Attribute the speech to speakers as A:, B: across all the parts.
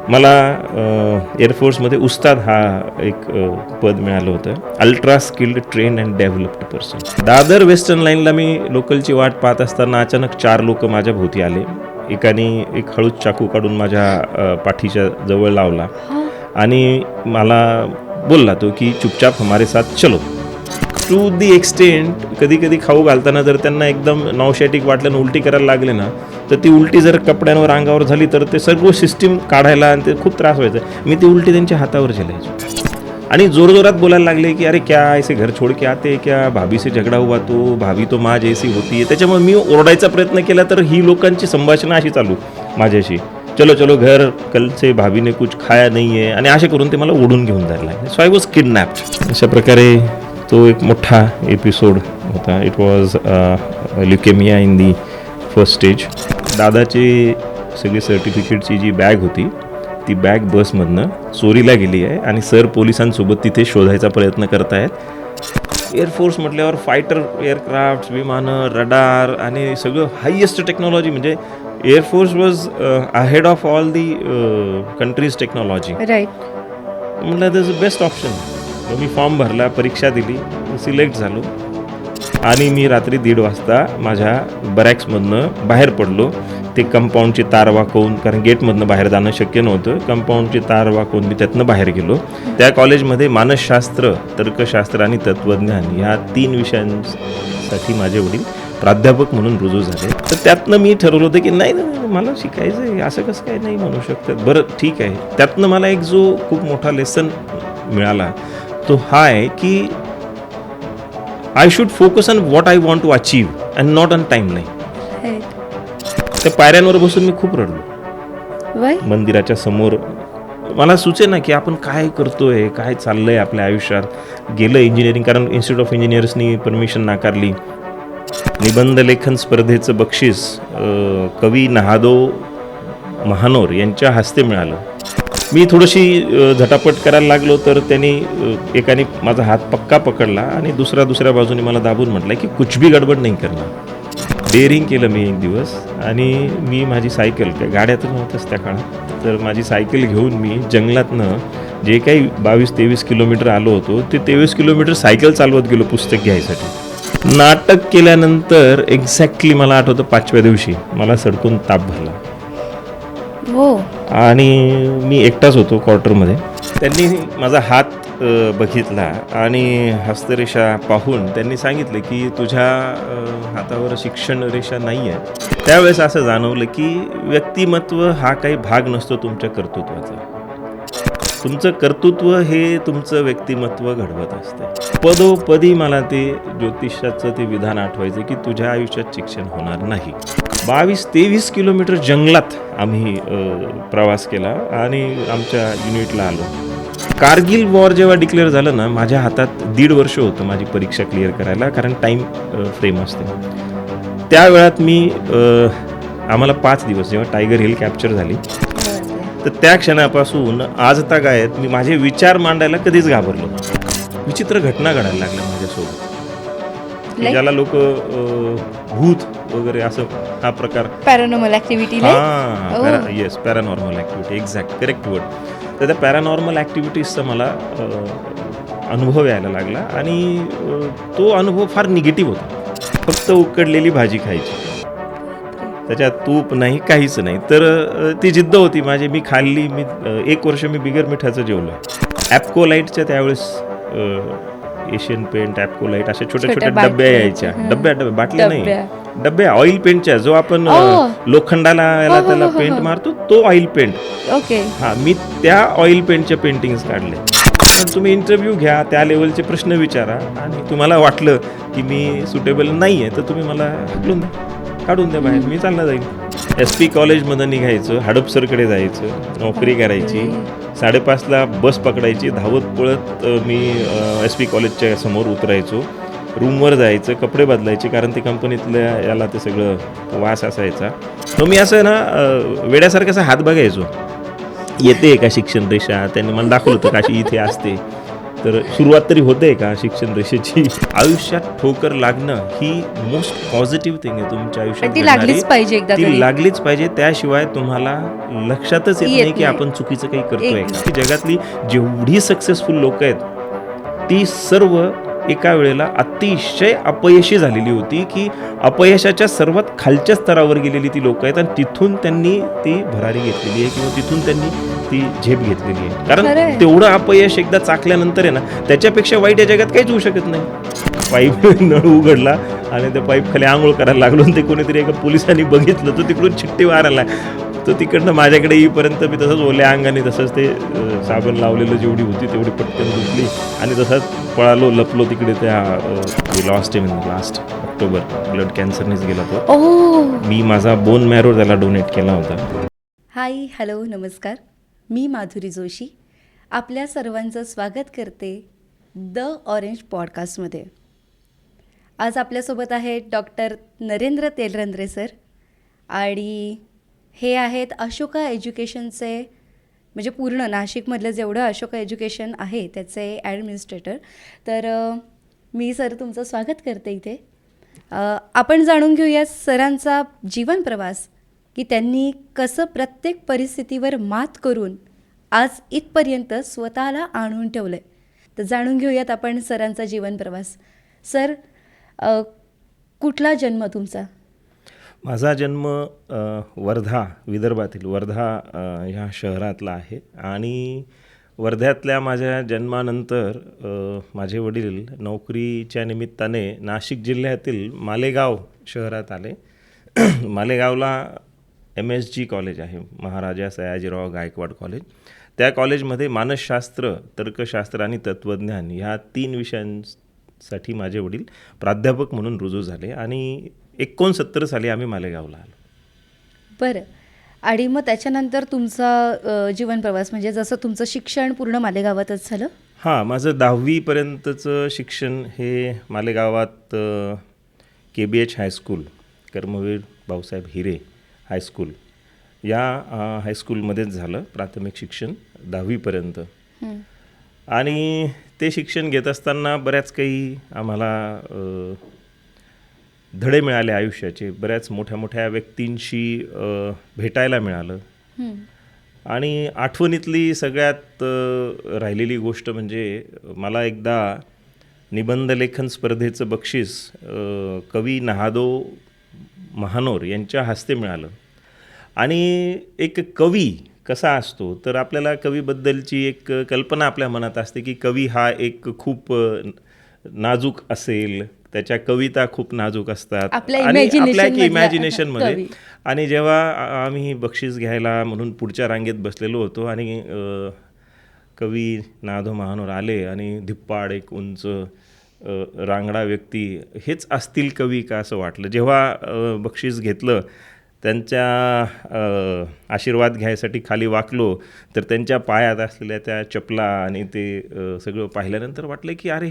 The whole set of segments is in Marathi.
A: मला एअरफोर्समध्ये उस्ताद हा एक पद मिळालं होतं. Ultra skilled train and developed person. Dadar western लाईनला मी लोकलची वाट पाहत असताना अचानक 4 लोक माझ्या भोवती आले. एकाने एक हळूच चाकू काढून माझ्या पाठीच्या जवळ लावला आणि मला बोलला तो की चुपचाप हमारे साथ चलो. टू दी एक्सटेंट कधी कधी खाऊ घालताना जर त्यांना एकदम नॉशॅटिक वाटलं आणि उलटी करायला लागले ना, तर ती उलटी जर कपड्यांवर अंगावर झाली तर ते सर्व सिस्टीम काढायला आणि ते खूप त्रास व्हायचा. मी ती उलटी त्यांच्या हातावर झेलायचो आणि जोरजोरात बोलायला लागले की अरे क्या ऐसे घर छोड़ के आते क्या, भाभी से झगडा हुआ तो, भाभी तो माँ जैसी होती है. त्याच्यामुळे मी ओरडायचा प्रयत्न केला तर ही लोकांची संभाषणं अशी चालू माझ्याशी, चलो चलो घर, कल से भाभी ने कुछ खाया नहीं है, आणि असे करून ते मला ओढून घेऊन जायला लागले. So I was kidnapped. अशा प्रकारे तो एक मोठा एपिसोड होता. It was leukaemia in the first stage. दादाची सगळी सर्टिफिकेटची जी बॅग होती ती बॅग बसमधनं चोरीला गेली आहे आणि सर पोलिसांसोबत तिथे शोधायचा प्रयत्न करत आहेत. एअरफोर्स म्हटल्यावर फायटर एअरक्राफ्ट, विमानं, रडार आणि सगळं हायेस्ट टेक्नॉलॉजी. म्हणजे air force was ahead of all the countries technology.
B: Right.
A: म्हटलं दिस इज बेस्ट ऑप्शन. मी फॉर्म भरला, परीक्षा दिली, सिलेक्ट झालो आणि मी रात्री 1:30 वाजता माझ्या बरॅक्समधनं बाहेर पडलो. ते कंपाऊंडची तार वाकवून, कारण गेटमधनं बाहेर जाणं शक्य नव्हतं, कंपाऊंडची तार वाकवून मी त्यातनं बाहेर गेलो. त्या कॉलेजमध्ये मानसशास्त्र, तर्कशास्त्र आणि तत्त्वज्ञान या 3 विषयांसाठी माझे वडील प्राध्यापक म्हणून रुजू झाले. तर त्यातनं मी ठरवलं होतं की नाही मला शिकायचं आहे, असं कसं काय नाही म्हणू शकत. बरं ठीक आहे. त्यातनं मला एक जो खूप मोठा लेसन मिळाला तो हा आहे की I should focus on what I want to achieve and not on timeline. त्या पायऱ्यांवर बसून मी खूप रडलो. मंदिराच्या समोर मला सुचे ना की आपण काय करतोय, काय चाललंय आपल्या आयुष्यात. गेलं इंजिनिअरिंग, कारण इन्स्टिट्यूट ऑफ इंजिनियर्सनी परमिशन नाकारली. निबंध लेखन स्पर्धेचं बक्षीस कवी नहादो महानोर यांच्या हस्ते मिळालं. मी थोडीशी झटापट करायला लागलो तर त्यांनी एकाने माझा हात पक्का पकडला आणि दुसऱ्या बाजूने मला दाबून म्हटलं की कुछ भी गडबड नाही करणार. डेअरिंग केलं मी एक दिवस आणि मी माझी सायकल, त्या गाड्यातच नव्हतंच त्या काळात, तर माझी सायकल घेऊन मी जंगलातनं जे काही 22-23 किलोमीटर आलो होतो ते 23 किलोमीटर सायकल चालवत गेलो पुस्तक घ्यायसाठी. नाटक केल्यानंतर एक्झॅक्टली मला आठवतं 5व्या दिवशी मला सडकून ताप भरला.
B: हो.
A: आणि मी एकटाच होतो क्वार्टरमध्ये. त्यांनी माझा हात बघितला आणि हस्तरेषा पाहून त्यांनी सांगितलं की तुझ्या हातावर शिक्षण रेषा नाही आहे. त्यावेळेस असं जाणवलं की व्यक्तिमत्व हा काही भाग नसतो तुमच्या कर्तृत्वाचा. तुमचं कर्तृत्व हे तुमचं व्यक्तिमत्व घडवत असतं. पदोपदी मला ते ज्योतिषाचं ते विधान आठवायचं की तुझ्या आयुष्यात शिक्षण होणार नाही. 22-23 किलोमीटर जंगलात आम्ही प्रवास केला आणि आमच्या युनिटला आलो. कारगिल वॉर जेव्हा डिक्लेअर झालं ना, माझ्या हातात 1.5 वर्ष होतं माझी परीक्षा क्लिअर करायला, कारण टाईम फ्रेम असते. त्या वेळात मी आम्हाला 5 दिवस जेव्हा टायगर हिल कॅप्चर झाली तर त्या क्षणापासून आज तागायत मी माझे विचार मांडायला कधीच घाबरलो. विचित्र घटना घडायला लागल्या माझ्यासोबत, ज्याला लोक भूत वगैरे असं हा प्रकार,
B: paranormal activity.
A: Yes, paranormal activity, exact correct word. तर त्या पॅरानॉर्मल ॲक्टिव्हिटीजचा मला अनुभव यायला लागला आणि तो अनुभव फार निगेटिव्ह होता. फक्त उकडलेली भाजी खायची, त्याच्यात तूप नाही, काहीच नाही. तर ती जिद्द होती माझी. मी खाल्ली. मी 1 वर्ष मी बिगर मिठाचं जेवलो. ॲपकोलाईटच्या त्यावेळेस एशियन पेंट, ॲपकोलाईट अशा छोट्या छोट्या डब्या यायच्या. डब्या बाटल्या नाही, डब्या ऑइल पेंटच्या, जो आपण लोखंडाला याला त्याला पेंट मारतो तो ऑइल पेंट.
B: ओके.
A: हां, मी त्या ऑइल पेंटच्या पेंटिंग्स काढले. पण तुम्ही इंटरव्ह्यू घ्या, त्या लेवलचे प्रश्न विचारा आणि तुम्हाला वाटलं की मी सुटेबल नाही आहे तर तुम्ही मला हकलून द्या, काढून द्या बाहेर, मी चालला जाईल. SP कॉलेजमधून निघायचं, हडपसरकडे जायचं, नोकरी करायची. 5:30ला बस पकडायची, धावत पळत मी SP कॉलेजच्या समोर उतरायचो. रूमवर जायचं, कपडे बदलायचे, कारण ते कंपनीतल्या याला ते सगळं वास असायचा. तर मी असं ना वेड्यासारखं असं हात बघायचो, येते का शिक्षण रेषा. त्यांनी मला दाखवलं होतं काशी इथे असते. तर सुरुवात तरी होते का शिक्षण रेषेची. आयुष्यात ठोकर लागणं ही मोस्ट पॉझिटिव्ह थिंग आहे तुमच्या आयुष्यात
B: ती
A: घडणारी.
B: लागलीच पाहिजे एकदा
A: ती
B: तरी.
A: लागलीच पाहिजे, त्याशिवाय तुम्हाला लक्षातच येत
B: येत
A: नाही की
B: नाही.
A: आपण चुकीचं काही करतोय.
B: एक
A: की जगातली जेवढी सक्सेसफुल लोक आहेत ती सर्व एका वेळेला अतिशय अपयशी झालेली होती, की अपयशाच्या सर्वात खालच्या स्तरावर गेलेली ती लोक आहेत आणि तिथून त्यांनी ती भरारी घेतलेली आहे किंवा तिथून त्यांनी ती झेप घेतलेली आहे. कारण
B: खरंय.
A: तेवढं अपयश एकदा चाकल्यानंतर आहे ना, त्याच्यापेक्षा वाईट या जगात काहीच होऊ शकत नाही. पाईप नळ उघडला आणि त्या पाईप खाली आंघोळ करायला लागलो आणि ते कोणीतरी एका पोलिसांनी बघितलं, तो तिकडून चिठ्ठी मारायला, तो तिकडनं माझ्याकडे येईपर्यंत मी तसंच ओल्या अंगाने तसंच ते साबण लावलेलं जेवढी होती तेवढी पटकन धुतली आणि तसंच पळालो, लपलो तिकडे. त्या lost in last October blood कॅन्सरनेच गेला तो.
B: ओह.
A: मी माझा बोन मॅरो त्याला डोनेट केला होता.
B: हाय, हॅलो, नमस्कार. मी माधुरी जोशी आपल्या सर्वांचं स्वागत करते द ऑरेंज पॉडकास्टमध्ये. आज आपल्यासोबत आहेत डॉक्टर नरेंद्र तेलरंद्रे सर आणि हे आहेत अशोका एज्युकेशनचे, म्हणजे पूर्ण नाशिकमधलं जेवढं अशोका एज्युकेशन आहे त्याचे ॲडमिनिस्ट्रेटर. तर मी सर तुमचं स्वागत करते इथे. आपण जाणून घेऊया सरांचा जीवन प्रवास, की त्यांनी कसं प्रत्येक परिस्थितीवर मात करून आज इथपर्यंत स्वतःला आणून ठेवलं आहे. तर जाणून घेऊयात आपण सरांचा जीवन प्रवास. सर, कुठला जन्म तुमचा?
A: माझा जन्म वर्धा, विदर्भातील वर्धा ह्या शहरातला आहे आणि वर्ध्यातल्या माझ्या जन्मानंतर माझे वडील नोकरीच्या निमित्ताने नाशिक जिल्ह्यातील मालेगाव शहरात आले. मालेगावला MSG कॉलेज आहे, महाराजा सयाजीराव गायकवाड कॉलेज. त्या कॉलेजमध्ये मानसशास्त्र, तर्कशास्त्र आणि तत्त्वज्ञान ह्या 3 विषयांसाठी माझे वडील प्राध्यापक म्हणून रुजू झाले आणि 69 साली आम्ही मालेगावला आलो.
B: बरं. आणि मग त्याच्यानंतर तुमचा जीवन प्रवास, म्हणजे जसं तुमचं शिक्षण पूर्ण मालेगावातच झालं?
A: हां, माझं 10वीपर्यंतचं शिक्षण हे मालेगावात KBH high school, Karmaveer Bhausaheb Hire high school या हायस्कूलमध्येच झालं प्राथमिक शिक्षण 10वीपर्यंत. आणि ते शिक्षण घेत असताना बऱ्याच काही आम्हाला धडे मिळाले आयुष्याचे. बऱ्याच मोठ्या मोठ्या व्यक्तींशी भेटायला मिळालं. आणि आठवणीतली सगळ्यात राहिलेली गोष्ट म्हणजे मला एकदा निबंधलेखन स्पर्धेचं बक्षीस कवी नहादो महानोर यांच्या हस्ते मिळालं. आणि एक कवी कसा असतो, तर आपल्याला कवीबद्दलची एक कल्पना आपल्या मनात असते की कवी हा एक खूप नाजूक असेल, त्याच्या कविता खूप नाजूक असतात
B: आपल्या
A: आणि आपल्या
B: इमॅजिनेशनमध्ये
A: इमॅजिनेशनमध्ये. आणि जेव्हा आम्ही बक्षीस घ्यायला म्हणून पुढच्या रांगेत बसलेलो होतो आणि कवी नाधो महानोर आले आणि धिप्पाड एक उंच रांगडा व्यक्ती, हेच असतील कवी का असं वाटलं. जेव्हा बक्षीस घेतलं, त्यांच्या आशीर्वाद घ्यायसाठी खाली वाकलो, तर त्यांच्या पायात असलेल्या त्या चपला आणि ते सगळं पाहिल्यानंतर वाटलं की अरे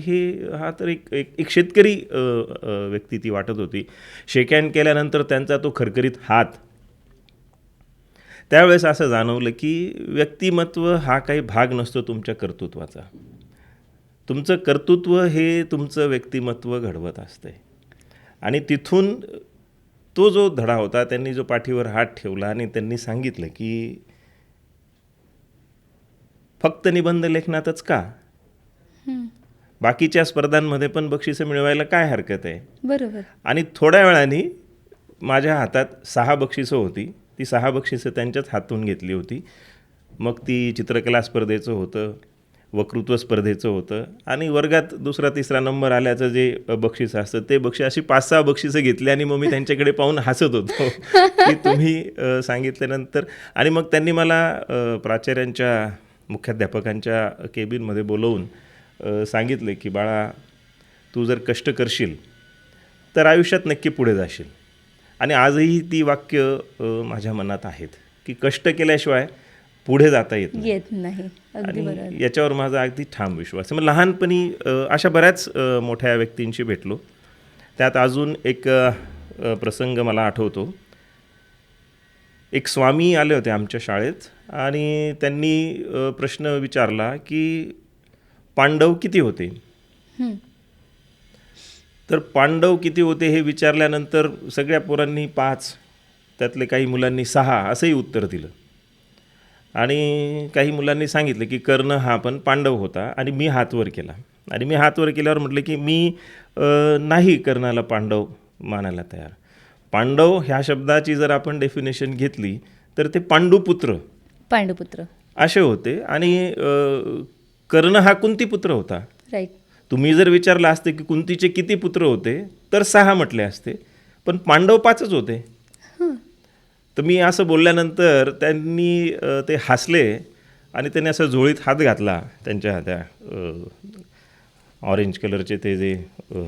A: हा तर एक शेतकरी व्यक्ती ती वाटत होती. शेक हँड केल्यानंतर त्यांचा तो खरखरीत हात, त्यावेळेस असं जाणवलं की व्यक्तिमत्व हा काही भाग नसतो तुमच्या कर्तृत्वाचा. तुमचं कर्तृत्व हे तुमचं व्यक्तिमत्व घडवत असते. आणि तिथून तो जो धडा होता, त्यांनी जो पाठीवर हात ठेवला आणि त्यांनी सांगितलं की फक्त निबंध लेखनातच का, बाकीच्या स्पर्धांमध्ये पण बक्षिसं मिळवायला काय हरकत आहे.
B: बरोबर.
A: आणि थोड्या वेळाने माझ्या हातात 6 बक्षिसं होती. ती 6 बक्षिसं त्यांच्याच हातून घेतली होती. मग ती चित्रकला स्पर्धेचं होतं, वक्तृत्व स्पर्धेचं होतं आणि वर्गात 2रा-3रा नंबर आल्याचं जे बक्षीस असतं ते बक्षीस, अशी 5-6 बक्षिसं घेतली आणि मग मी त्यांच्याकडे पाहून हसत होतो की तुम्ही सांगितल्यानंतर. आणि मग त्यांनी मला प्राचार्यांच्या, मुख्याध्यापकांच्या केबिनमध्ये बोलवून सांगितले की बाळा, तू जर कष्ट करशील तर आयुष्यात नक्की पुढे जाशील. आणि आजही ती वाक्य माझ्या मनात आहेत की कष्ट केल्याशिवाय पुढे जाता येत
B: नाही. अगदी बरोबर.
A: आणि याच्यावर माझा अगदी ठाम विश्वास आहे. मग लहानपणी अशा बऱ्याच मोठ्या व्यक्तींशी भेटलो. त्यात अजून एक प्रसंग मला आठवतो. एक स्वामी आले होते आमच्या शाळेत आणि त्यांनी प्रश्न विचारला की पांडव किती होते.
B: हं.
A: तर पांडव किती होते हे विचारल्यानंतर सगळ्या पोरांनी 5, त्यातले काही मुलांनी 6 असंही उत्तर दिलं. आणि काही मुलांनी सांगितलं की कर्ण हा पण पांडव होता. आणि मी हात वर केला. आणि मी हात वर केल्यावर म्हटलं की मी नाही कर्णाला पांडव मानायला तयार. पांडव ह्या शब्दाची जर आपण डेफिनेशन घेतली तर ते पांडुपुत्र
B: पांडुपुत्र.
A: असे होते. आणि कर्ण हा कुंतीपुत्र होता.
B: राईट.
A: तुम्ही जर विचारलं असते की कुंतीचे किती पुत्र होते तर 6 म्हटले असते, पण पांडव 5च होते.
B: हं.
A: तर मी असं बोलल्यानंतर त्यांनी ते हसले आणि त्यांनी असं झोळीत हात घातला त्यांच्या त्या ऑरेंज कलरचे ते जे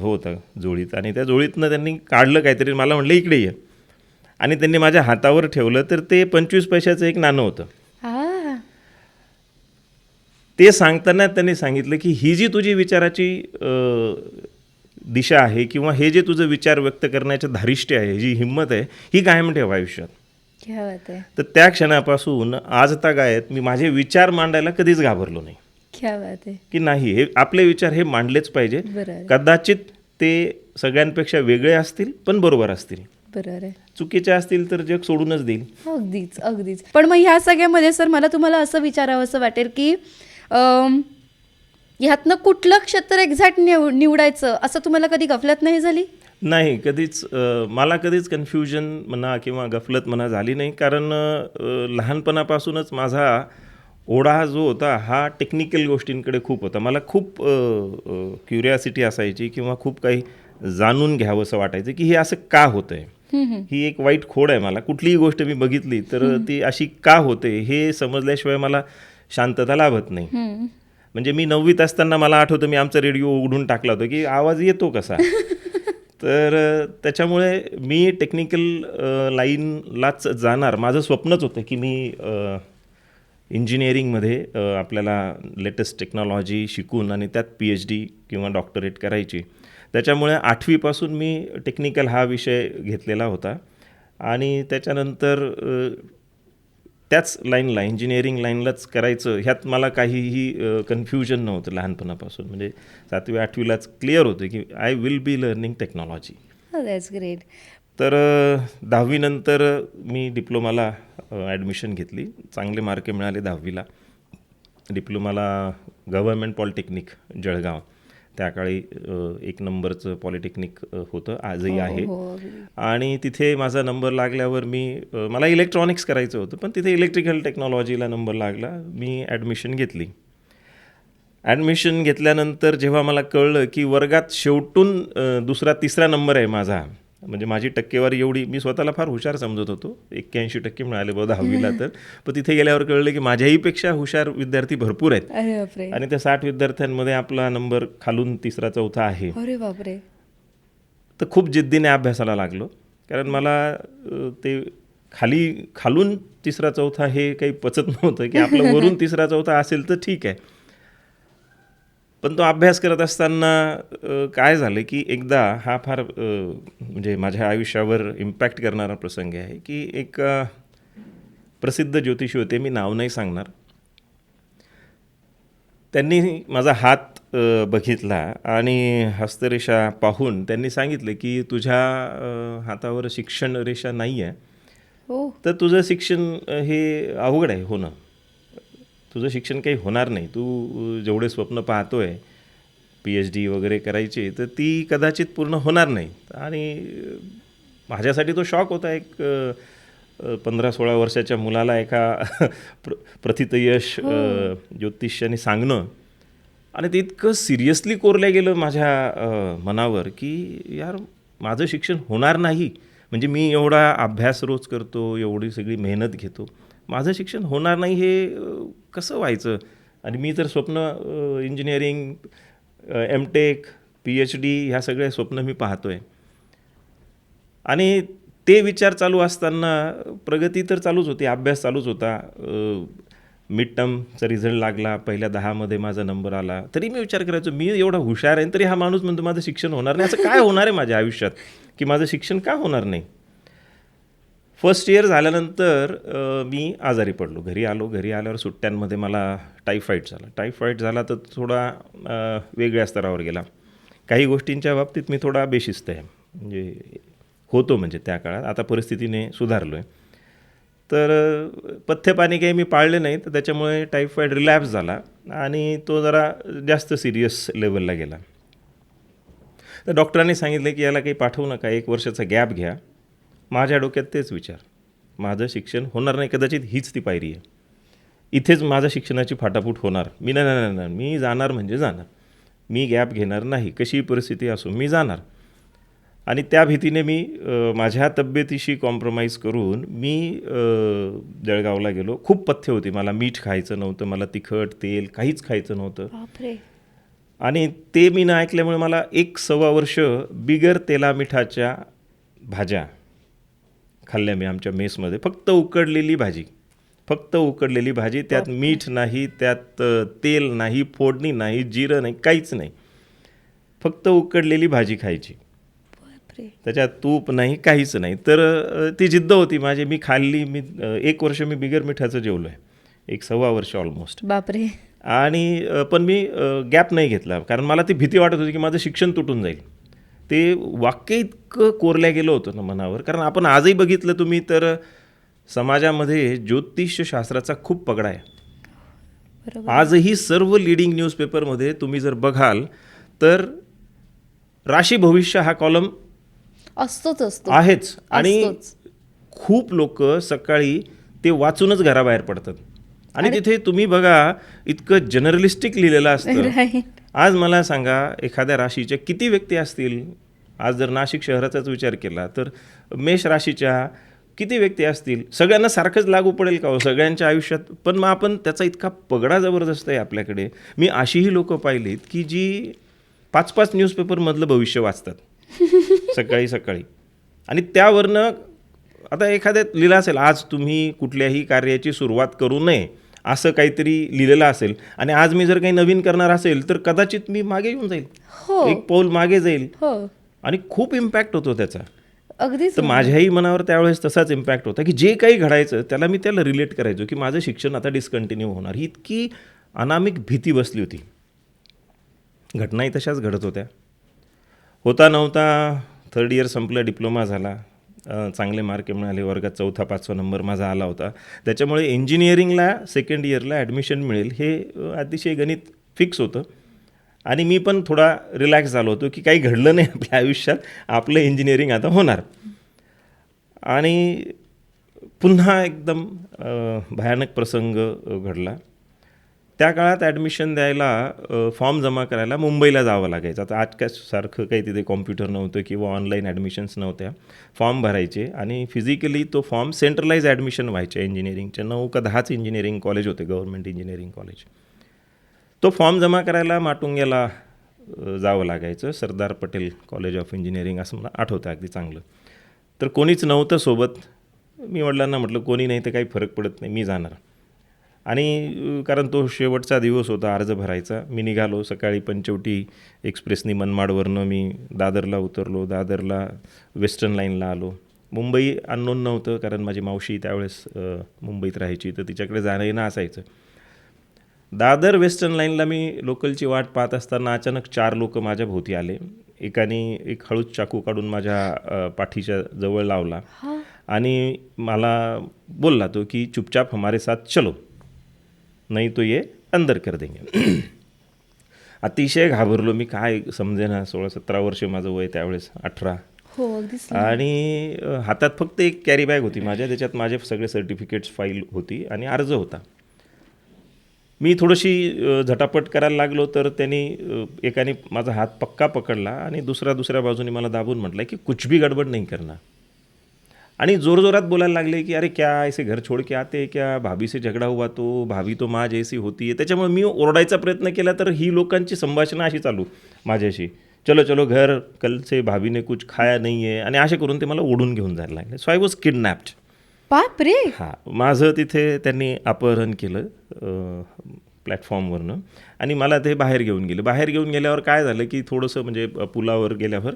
A: होतं झोळीत, आणि त्या झोळीतनं त्यांनी काढलं काहीतरी. मला म्हटलं इकडे ये, आणि त्यांनी माझ्या हातावर ठेवलं. तर ते 25 पैशाचं एक नाणं होतं.
B: आ.
A: ते सांगताना त्यांनी सांगितलं की ही जी तुझी विचाराची दिशा आहे किंवा हे जे तुझं विचार व्यक्त करण्याचं धारिष्ट्य आहे, जी हिंमत आहे, ही कायम ठेव आयुष्यात.
B: क्या बात आहे.
A: तर त्या क्षणापासून आज तागायत मी माझे विचार मांडायला कधीच घाबरलो नाही.
B: क्या बात आहे.
A: की नाही, हे आपले विचार हे मांडलेच पाहिजे.
B: बरं आहे.
A: कदाचित ते सगळ्यांपेक्षा वेगळे असतील पण बरोबर असतील.
B: बरोबर आहे.
A: चुकीचे असतील तर जग सोडूनच देईल.
B: अगदीच अगदीच. पण मग ह्या सगळ्यामध्ये सर मला तुम्हाला असं विचारावं असं वाटेल की ह्यातनं कुठलं क्षेत्र एक्झॅक्ट निवडायचं असं तुम्हाला कधी गफलत नाही झाली?
A: नाही, कधीच मला कधीच कन्फ्युजन म्हणा किंवा गफलत म्हणा झाली नाही. कारण लहानपणापासूनच माझा ओढा जो होता हा टेक्निकल गोष्टींकडे खूप होता. मला खूप क्युरियासिटी असायची किंवा खूप काही जाणून घ्यावंसं वाटायचं की हे असं का होतं आहे. ही एक वाईट खोड आहे मला. कुठलीही गोष्ट मी बघितली तर ती अशी का होते हे समजल्याशिवाय मला शांतता लाभत नाही. म्हणजे मी 9वीत असताना मला आठवतं मी आमचा रेडिओ उघडून टाकला होता की आवाज येतो कसा. तर त्याच्यामुळे मी टेक्निकल लाईनलाच जाणार माझं स्वप्नच होतं की मी इंजिनिअरिंगमध्ये आपल्याला लेटेस्ट टेक्नॉलॉजी शिकून आणि त्यात PhD किंवा डॉक्टरेट करायची. त्याच्यामुळे 8वीपासून मी टेक्निकल हा विषय घेतलेला होता. आणि त्याच्यानंतर त्याच लाईनला इंजिनिअरिंग लाईनलाच करायचं ह्यात मला काहीही कन्फ्युजन नव्हतं लहानपणापासून. म्हणजे 7वी 8वीलाच क्लिअर होतं की I will be learning technology.
B: That's great.
A: तर 10वीनंतर मी डिप्लोमाला ॲडमिशन घेतली. चांगले मार्क मिळाले 10वीला. डिप्लोमाला गव्हर्मेंट पॉलिटेक्निक जळगाव, त्या काळी 1 नंबरचं पॉलिटेक्निक होतं, आजही आहे. आणि तिथे माझा नंबर लागल्यावर मला इलेक्ट्रॉनिक्स करायचं होतं, पण तिथे इलेक्ट्रिकल टेक्नॉलॉजीला नंबर लागला. मी ॲडमिशन घेतली. ॲडमिशन घेतल्यानंतर जेव्हा मला कळलं की वर्गात शेवटून 2रा 3रा नंबर आहे माझा, म्हणजे माझी टक्केवारी एवढी, मी स्वतःला फार हुशार समजत होतो. 81% मिळाले बघ 10वीला. तर पण तिथे गेल्यावर कळलं की माझ्याहीपेक्षा हुशार विद्यार्थी भरपूर आहेत.
B: अरे बापरे.
A: आणि त्या 60 विद्यार्थ्यांमध्ये आपला नंबर खालून 3रा 4था आहे.
B: अरे बापरे.
A: तर खूप जिद्दीने अभ्यासाला लागलो. कारण मला ते खालून 3रा 4था हे काही पचत नव्हतं की आपलं वरून 3रा 4था असेल तर ठीक आहे. पण तो अभ्यास करत असताना काय झालं की एकदा हा फार म्हणजे माझ्या आयुष्यावर इम्पॅक्ट करणारा प्रसंग आहे की एक प्रसिद्ध ज्योतिषी होते, मी नाव नाही सांगणार. त्यांनी माझा हात बघितला आणि हस्तरेषा पाहून त्यांनी सांगितलं की तुझ्या हातावर शिक्षण रेषा नाही आहे.
B: हो.
A: तर तुझं शिक्षण हे अवघड आहे होणं. तुझं शिक्षण काही होणार नाही. तू जेवढे स्वप्न पाहतोय PhD वगैरे करायची, तर ती कदाचित पूर्ण होणार नाही. आणि माझ्यासाठी तो शॉक होता. एक 15-16 वर्षाच्या मुलाला एका प्रथितयश ज्योतिष्याने सांगणं, आणि ते इतकं सिरियसली कोरलं गेलं माझ्या मनावर की यार माझं शिक्षण होणार नाही. म्हणजे मी एवढा अभ्यास रोज करतो, एवढी सगळी मेहनत घेतो, माझं शिक्षण होणार नाही हे कसं व्हायचं. आणि मी तर स्वप्न इंजिनिअरिंग, MTech, PhD ह्या सगळे स्वप्न मी पाहतोय. आणि ते विचार चालू असताना प्रगती तर चालूच होती, अभ्यास चालूच होता. मिड टर्मचा रिझल्ट लागला, पहिल्या 10मध्ये माझा नंबर आला. तरी मी विचार करायचो मी एवढा हुशार आहे तरी हा माणूस म्हणतो माझं शिक्षण होणार नाही. असं काय होणार आहे माझ्या आयुष्यात की माझं शिक्षण का होणार नाही. फर्स्ट इयर झाल्यानंतर मी आजारी पडलो. घरी आल्यावर सुट्ट्यांमध्ये मला टायफॉईड झाला तर थोडा वेगळ्या स्तरावर गेला. काही गोष्टींच्या बाबतीत मी थोडा बेशिस्त आहे, म्हणजे होतो म्हणजे त्या काळात. आता परिस्थितीने सुधारलो आहे. तर पथ्यपाणी काही मी पाळले नाही, तर त्याच्यामुळे टायफॉईड रिलॅप्स झाला आणि तो जरा जास्त सिरियस लेवलला गेला. तर डॉक्टरांनी सांगितलं की याला काही पाठवू नका, 1 वर्षाचा गॅप घ्या. माझ्या डोक्यात तेच विचार, माझं शिक्षण होणार नाही, कदाचित हीच ती पायरी आहे, इथेच माझं शिक्षणाची फाटाफूट होणार. नाही, मी जाणार म्हणजे जाणार, मी गॅप घेणार नाही, कशी परिस्थिती असो मी जाणार. आणि त्या भीतीने मी माझ्या तब्येतीशी कॉम्प्रोमाइज करून मी जळगावला गेलो. खूप पथ्य होती, मला मीठ खायचं नव्हतं, मला तिखट तेल काहीच खायचं नव्हतं.
B: बापरे.
A: आणि ते मी न ऐकल्यामुळे मला 1-1.25 वर्ष बिगर तेला मिठाच्या भाज्या खाल्ल्या मी आमच्या मेसमध्ये. फक्त उकडलेली भाजी, त्यात मीठ नाही, त्यात तेल नाही, फोडणी नाही, जिरं नाही, काहीच नाही, फक्त उकडलेली भाजी खायची, त्याच्यात तूप नाही, काहीच नाही. तर ती जिद्द होती माझी, मी खाल्ली. 1 वर्ष मी बिगर मिठाचं जेवलो आहे, 1-1.25 वर्ष ऑलमोस्ट.
B: बापरे.
A: आणि पण मी गॅप नाही घेतला, कारण मला ती भीती वाटत होती की माझं शिक्षण तुटून जाईल. ते वाक्य इतकं कोरल्या गेलं होतं ना मनावर. कारण आपण आजही बघितलं तुम्ही तर समाजामध्ये ज्योतिषशास्त्राचा खूप पगडा आहे.
B: बरोबर.
A: आजही सर्व लीडिंग न्यूजपेपरमध्ये तुम्ही जर बघाल तर राशी भविष्य हा कॉलम
B: असतोच
A: आहेच. आणि खूप लोक सकाळी ते वाचूनच घराबाहेर पडतात. आणि तिथे तुम्ही बघा इतकं जनरलिस्टिक लिहिलेलं असतं. आज मला सांगा, एखाद्या राशीच्या किती व्यक्ती असतील? आज जर नाशिक शहराचाच विचार केला तर मेष राशीच्या किती व्यक्ती असतील? सगळ्यांना सारखंच लागू पडेल का हो सगळ्यांच्या आयुष्यात? पण मग आपण त्याचा इतका पगडा जबरदस्त आहे आपल्याकडे. मी अशीही लोकं पाहिलीत की जी 5-5 न्यूजपेपरमधलं भविष्य वाचतात सकाळी. आणि त्यावरनं आता एखाद्यात लिहिलं असेल, आज तुम्ही कुठल्याही कार्याची सुरुवात करू नये, असं काहीतरी लिहिलेलं असेल. आणि आज मी जर काही नवीन करणार असेल तर कदाचित मी मागे येऊन जाईल, एक पाऊल मागे जाईल. आणि खूप इम्पॅक्ट होतो त्याचा.
B: अगदीच.
A: तर माझ्याही मनावर त्यावेळेस तसाच इम्पॅक्ट होता की जे काही घडायचं त्याला रिलेट करायचो की माझं शिक्षण आता डिस्कंटिन्यू होणार. ही इतकी अनामिक भीती बसली होती. घटनाही तशाच घडत होत्या. होता नव्हता 3rd इयर संपलं, डिप्लोमा झाला, चांगले मार्क मिळाले, वर्गात 4-5 नंबर माझा आला होता. त्याच्यामुळे इंजिनिअरिंगला 2nd इयरला ॲडमिशन मिळेल हे अतिशय गणित फिक्स होतं. आणि मी पण थोडा रिलॅक्स झालो होतो की काही घडलं नाही आपल्या आयुष्यात, आपलं इंजिनिअरिंग आता होणार. आणि पुन्हा एकदम भयानक प्रसंग घडला. त्या काळात ॲडमिशन द्यायला, फॉर्म जमा करायला मुंबईला जावं लागायचं. आता आजकालसारखं काही तिथे कॉम्प्युटर नव्हतं किंवा ऑनलाईन ॲडमिशन्स नव्हत्या. फॉर्म भरायचे आणि फिजिकली तो फॉर्म सेंट्रलाइज ॲडमिशन व्हायचे इंजिनिअरिंगचे. 9 का 10च इंजिनिअरिंग कॉलेज होते, गव्हर्नमेंट इंजिनिअरिंग कॉलेज. तो फॉर्म जमा करायला माटुंग्याला जावं लागायचं, Sardar Patel college of engineering असं मला आठवतं अगदी चांगलं. तर कोणीच नव्हतं सोबत. मी वडिलांना म्हटलं कोणी नाही तर काही फरक पडत नाही, मी जाणार. आणि कारण तो शेवटचा दिवस होता अर्ज भरायचा. मी निघालो सकाळी. पंचवटी एक्सप्रेसनी मनमाडवरनं मी दादरला उतरलो. दादरला वेस्टर्न लाईनला आलो. मुंबई अननोन नव्हतं, कारण माझी मावशी त्यावेळेस मुंबईत राहायची, तर तिच्याकडे जाणं येणं असायचं. दादर वेस्टर्न लाईनला मी लोकलची वाट पाहत असताना अचानक 4 लोक माझ्या भोवती आले. एकाने एक हळूच चाकू काढून माझ्या पाठीच्या जवळ लावला आणि मला बोलला तो की चुपचाप हमारे साथ चलो, नाही तो ये अंदर कर देंगे. अतिशय घाबरलो मी, काय समजेना. 16-17 वर्ष माझं वय त्यावेळेस, 18. आणि हातात फक्त एक कॅरी बॅग होती माझ्या, त्याच्यात माझे सगळे सर्टिफिकेट्स फाईल होती आणि अर्ज होता. मी थोडीशी झटापट करायला लागलो तर त्यांनी एकाने माझा हात पक्का पकडला आणि दुसऱ्या बाजूने मला दाबून म्हटलं की कुछ भी गडबड नहीं करना. आणि जोरजोरात बोलायला लागले की अरे क्या ऐसे घर छोड़ के आते क्या, भाभी से झगडा हुआ तो, भाभी तो माँ जैसी होती है. त्याच्यामुळे मी ओरडायचा प्रयत्न केला तर ही लोकांची संभाषणं अशी चालू माझ्याशी, चलो चलो घर, कल से भाभी ने कुछ खाया नहीं है, आणि असे करून ते मला ओढून घेऊन जायला लागले. So I was kidnapped.
B: बापरे.
A: हां, माझं तिथे त्यांनी अपहरण केलं प्लॅटफॉर्मवरनं आणि मला ते बाहेर घेऊन गेले. बाहेर घेऊन गेल्यावर काय झालं की थोडंसं म्हणजे पुलावर गेल्यावर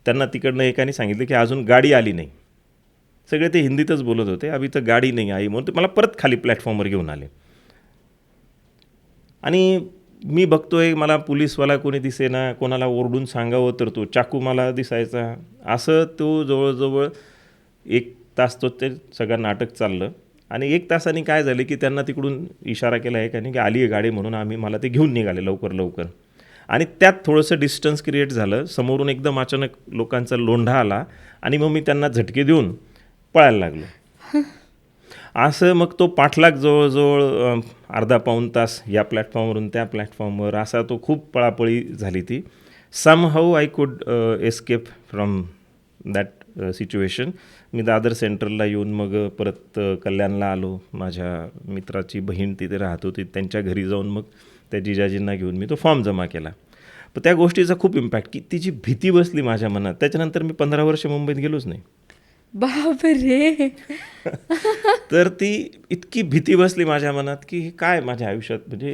A: त्यांना तिकडनं एकाने सांगितलं की अजून गाडी आली नाही. सगळे ते हिंदीतच बोलत होते. अभि तर गाडी नाही आई म्हणून ते मला परत खाली प्लॅटफॉर्मवर घेऊन आले. आणि मी बघतोय मला पोलीसवाला कोणी दिसेना, कोणाला ओरडून सांगावं तर तो चाकू मला दिसायचा. असं तो जवळजवळ 1 तास तो ते सगळं नाटक चाललं. आणि 1 तासाने काय झालं की त्यांना तिकडून इशारा केला एकाने की आली आहे गाडी म्हणून मला ते घेऊन निघाले लवकर. आणि त्यात थोडंसं डिस्टन्स क्रिएट झालं. समोरून एकदम अचानक लोकांचा लोंढा आला आणि मग मी त्यांना झटके देऊन पळायला लागलो. असं मग तो पाठलाग जवळजवळ अर्धा पाऊण तास या प्लॅटफॉर्मवरून त्या प्लॅटफॉर्मवर, असा तो खूप पळापळी झाली ती. Somehow I could escape from that situation. मी दादर सेंट्रलला येऊन मग परत कल्याणला आलो. माझ्या मित्राची बहीण तिथे राहत होती, त्यांच्या घरी जाऊन मग त्या जिजाजींना घेऊन मी तो फॉर्म जमा केला. पण त्या गोष्टीचा खूप इम्पॅक्ट, की तिची भीती बसली माझ्या मनात. त्याच्यानंतर मी 15 वर्ष मुंबईत गेलोच नाही.
B: बापरे.
A: तर ती इतकी भीती बसली माझ्या मनात की हे काय माझ्या आयुष्यात म्हणजे.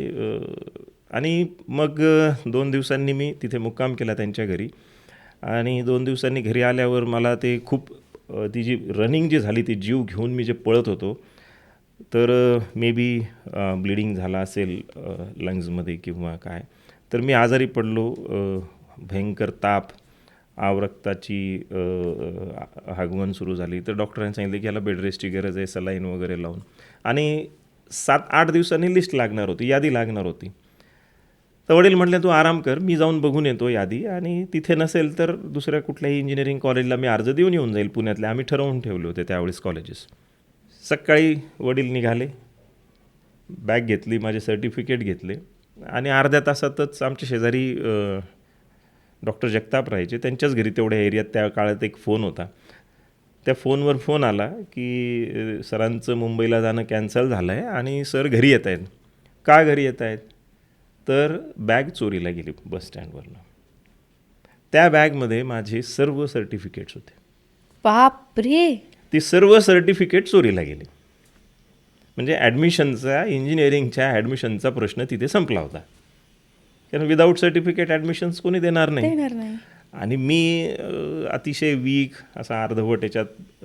A: आणि मग 2 दिवसांनी मी तिथे मुक्काम केला त्यांच्या घरी. आणि 2 दिवसांनी घरी आल्यावर मला ते खूप ती जी रनिंग जी झाली, ती जीव घेऊन मी जे पळत होतो, तर मे बी ब्लिडिंग झाला असेल लंग्समध्ये किंवा काय. तर मी आजारी पडलो. भयंकर ताप, आवरक्ताची हागवण सुरू झाली. तर डॉक्टरांनी सांगितलं की याला बेड रेस्टची गरज आहे, सलाईन वगैरे लावून. आणि 7-8 दिवसांनी लिस्ट लागणार होती, यादी लागणार होती. तर वडील म्हटले तू आराम कर, मी जाऊन बघून येतो यादी, आणि तिथे नसेल तर दुसऱ्या कुठल्याही इंजिनिअरिंग कॉलेजला मी अर्ज देऊन येऊन जाईल पुण्यातले. आम्ही ठरवून ठेवले होते त्यावेळेस कॉलेजेस. सकाळी वडील निघाले, बॅग घेतली, माझे सर्टिफिकेट घेतले, आणि अर्ध्या तासातच आमच्या शेजारी डॉक्टर जगताप राहायचे, त्यांच्याच घरी तेवढ्या एरियात त्या काळात एक फोन होता. त्या फोनवर फोन आला की सरांचं मुंबईला जाणं कॅन्सल झालं आहे आणि सर घरी येत आहेत. का घरी येत आहेत? तर बॅग चोरीला गेली बस स्टँडवरनं. त्या बॅगमध्ये माझे सर्व सर्टिफिकेट्स होते.
B: बापरे.
A: ती सर्व सर्टिफिकेट चोरीला गेली. म्हणजे ॲडमिशनचा, इंजिनिअरिंगच्या ॲडमिशनचा प्रश्न तिथे संपला होता. कारण विदाऊट सर्टिफिकेट ॲडमिशन्स कोणी देणार नाही. आणि मी अतिशय वीक असा अर्धवट याच्यात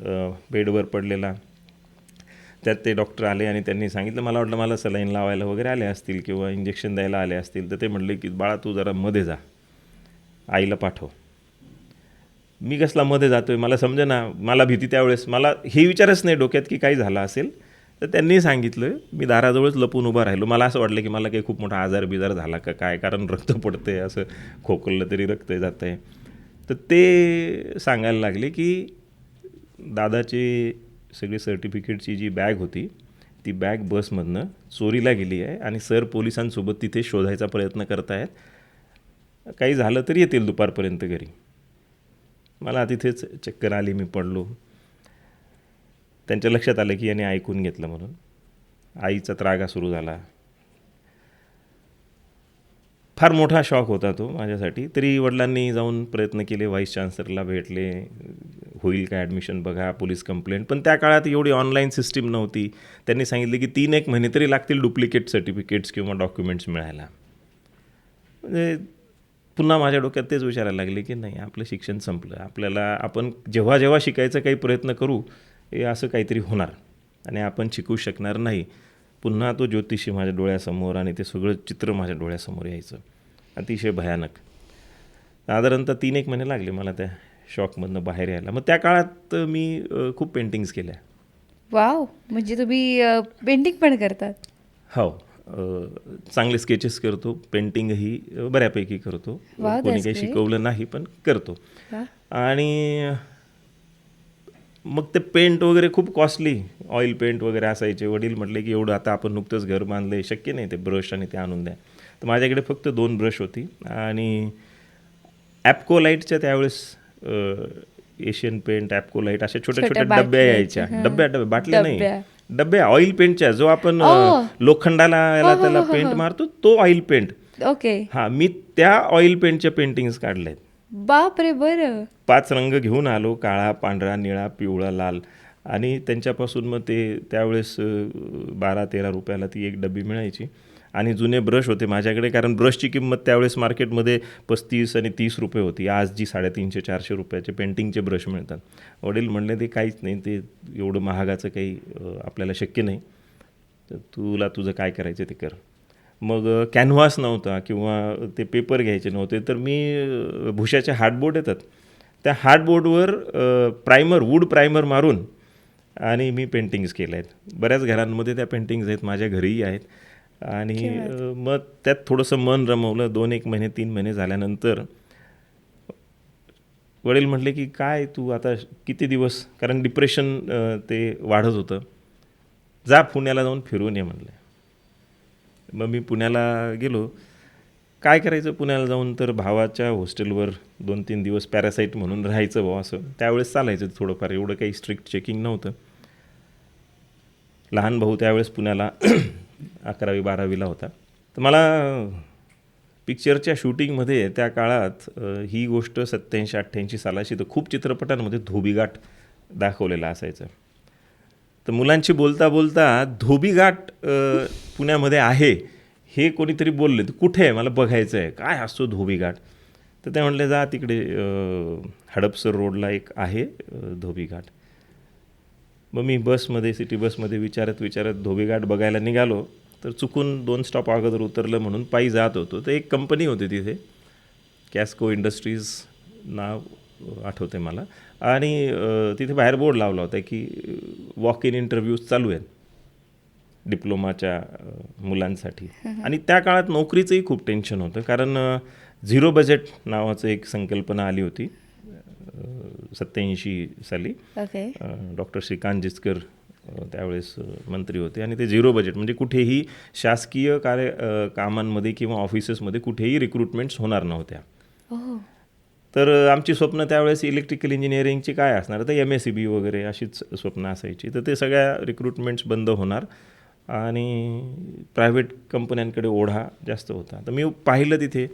A: बेडवर पडलेला. त्यात ते डॉक्टर आले आणि त्यांनी सांगितलं, मला वाटलं मला सलाईन लावायला वगैरे आले असतील किंवा इंजेक्शन द्यायला आले असतील. तर ते म्हटले की बाळा तू जरा मध्ये जा, आईला पाठव. मी कसला मध्ये जातो आहे, मला समजेना. मला भीती त्यावेळेस, मला हे विचारच नाही डोक्यात की काही झालं असेल. तर त्यांनी सांगितलं, मी दाराजवळच लपून उभा राहिलो. मला असं वाटलं की मला काही खूप मोठा आजार झाला का काय, कारण रक्त पडतं आहे, असं खोकललं तरी रक्त जातं आहे. तर ते सांगायला लागले की दादाचे सगळे सर्टिफिकेटची जी बॅग होती, ती बॅग बसमधनं चोरीला गेली आहे आणि सर पोलिसांसोबत तिथे शोधायचा प्रयत्न करत आहेत. काही झालं तर येतील दुपारपर्यंत घरी. मला तिथेच चक्कर आली, मी पडलो. त्यांच्या लक्षात आलं की याने ऐकून घेतलं म्हणून. आईचा त्रागा सुरू झाला. फार मोठा शॉक होता तो माझ्यासाठी. तरी वडिलांनी जाऊन प्रयत्न केले, व्हाईस चान्सलरला भेटले, होईल का ॲडमिशन बघा, पोलीस कंप्लेंट. पण त्या काळात एवढी ऑनलाईन सिस्टीम नव्हती. त्यांनी सांगितले की 3-1 महिने तरी लागतील डुप्लिकेट सर्टिफिकेट्स किंवा डॉक्युमेंट्स मिळायला. म्हणजे पुन्हा माझ्या डोक्यात तेच विचारायला लागले की नाही, आपलं शिक्षण संपलं. आपल्याला आपण जेव्हा जेव्हा शिकायचा काही प्रयत्न करू, हे असं काहीतरी होणार आणि आपण शिकू शकणार नाही. पुन्हा तो ज्योतिषी माझ्या डोळ्यासमोर आणि ते सगळं चित्र माझ्या डोळ्यासमोर यायचं. अतिशय भयानक. साधारणतः 3-1 महिने लागले मला त्या शॉकमधनं बाहेर यायला. मग त्या काळात मी खूप पेंटिंग्स केल्या.
B: वाव. म्हणजे तुम्ही पेंटिंग पण करतात?
A: हो, चांगले स्केचेस करतो, पेंटिंगही बऱ्यापैकी करतो. कोणी काही शिकवलं नाही पण करतो. आणि मग ते पेंट वगैरे खूप कॉस्टली, ऑइल पेंट वगैरे असायचे. वडील म्हटले की एवढं आता आपण नुकतंच घर बांधलं, शक्य नाही ते ब्रश आणि ते आणून द्या. तर माझ्याकडे फक्त 2 ब्रश होती आणि ॲप्कोलाईटच्या त्यावेळेस एशियन पेंट, ॲप्कोलाईट अशा छोट्या छोट्या डब्या यायच्या. डब्या बाटल्या नाही, डब्या ऑइल पेंटच्या, जो आपण लोखंडाला याला त्याला पेंट मारतो तो ऑइल पेंट.
B: ओके.
A: हां, मी त्या ऑइल पेंटच्या पेंटिंग्स काढल्या आहेत.
B: बापरे. बरं.
A: 5 रंग घेऊन आलो, काळा, पांढरा, निळा, पिवळा, लाल. आणि त्यांच्यापासून मग ते त्यावेळेस 12-13 रुपयाला ती एक डबी मिळायची. आणि जुने ब्रश होते माझ्याकडे, कारण ब्रशची किंमत त्यावेळेस मार्केटमध्ये 35 आणि 30 रुपये होती. आज जी 350-400 रुपयाचे पेंटिंगचे ब्रश मिळतात. वडील म्हणले ते काहीच नाही, ते एवढं महागाचं काही आपल्याला शक्य नाही, तर तुला तुझं काय करायचं ते कर. मग कॅनव्हास नव्हता किंवा ते पेपर घ्यायचे नव्हते, तर मी भुशाचे हार्डबोर्ड येतात, त्या हार्डबोर्डवर वूड प्रायमर मारून आणि मी पेंटिंग्स केल्या आहेत. बऱ्याच घरांमध्ये त्या पेंटिंग्स आहेत, माझ्या घरीही आहेत. आणि मग त्यात थोडंसं मन रमवलं. 2-1 महिने 3 महिने झाल्यानंतर वडील म्हटले की काय तू आता किती दिवस, कारण डिप्रेशन ते वाढत होतं, जा पुण्याला जाऊन फिरून ये म्हणले. मग मी पुण्याला गेलो. काय करायचं पुण्याला जाऊन, तर भावाच्या हॉस्टेलवर 2-3 दिवस पॅरासाईट म्हणून राहायचं भाऊ, असं त्यावेळेस चालायचं थोडंफार, एवढं काही स्ट्रिक्ट चेकिंग नव्हतं. लहान भाऊ त्यावेळेस पुण्याला 11वी-12वीला होता. तर मला पिक्चरच्या शूटिंगमध्ये त्या काळात ही गोष्ट 87-88 सालाची, तर खूप चित्रपटांमध्ये धोबीघाट दाखवलेला असायचं. तर मुलांशी बोलता बोलता धोबीघाट पुण्यामध्ये आहे हे कोणीतरी बोलले, तर कुठे आहे, मला बघायचं आहे, काय असतो धोबीघाट. तर ते म्हटले जा तिकडे हडपसर रोडला एक आहे धोबीघाट. मग मी बसमध्ये, सिटी बसमध्ये विचारत धोबीघाट बघायला निघालो. तर चुकून 2 स्टॉप अगोदर उतरलं म्हणून पायी जात होतो. तर एक कंपनी होती तिथे, कॅस्को इंडस्ट्रीज नाव आठवते मला. आणि तिथे बाहेर बोर्ड लावला होता की वॉक इन इंटरव्ह्यूज चालू आहेत डिप्लोमाच्या मुलांसाठी. आणि त्या काळात नोकरीचंही खूप टेन्शन होतं, कारण झिरो बजेट नावाचं एक संकल्पना आली होती 87 साली. डॉक्टर श्रीकांत जिचकर त्यावेळेस मंत्री होते. आणि ते झिरो बजेट म्हणजे कुठेही शासकीय कामांमध्ये किंवा ऑफिसेसमध्ये कुठेही रिक्रुटमेंट्स होणार नव्हत्या. तर आमची स्वप्न त्यावेळेस इलेक्ट्रिकल इंजिनिअरिंगची काय असणार, तर MSEB वगैरे अशीच स्वप्न असायची. तर ते सगळ्या रिक्रुटमेंट्स बंद होणार आणि प्रायव्हेट कंपन्यांकडे ओढा जास्त होता. तर मी पाहिलं तिथे,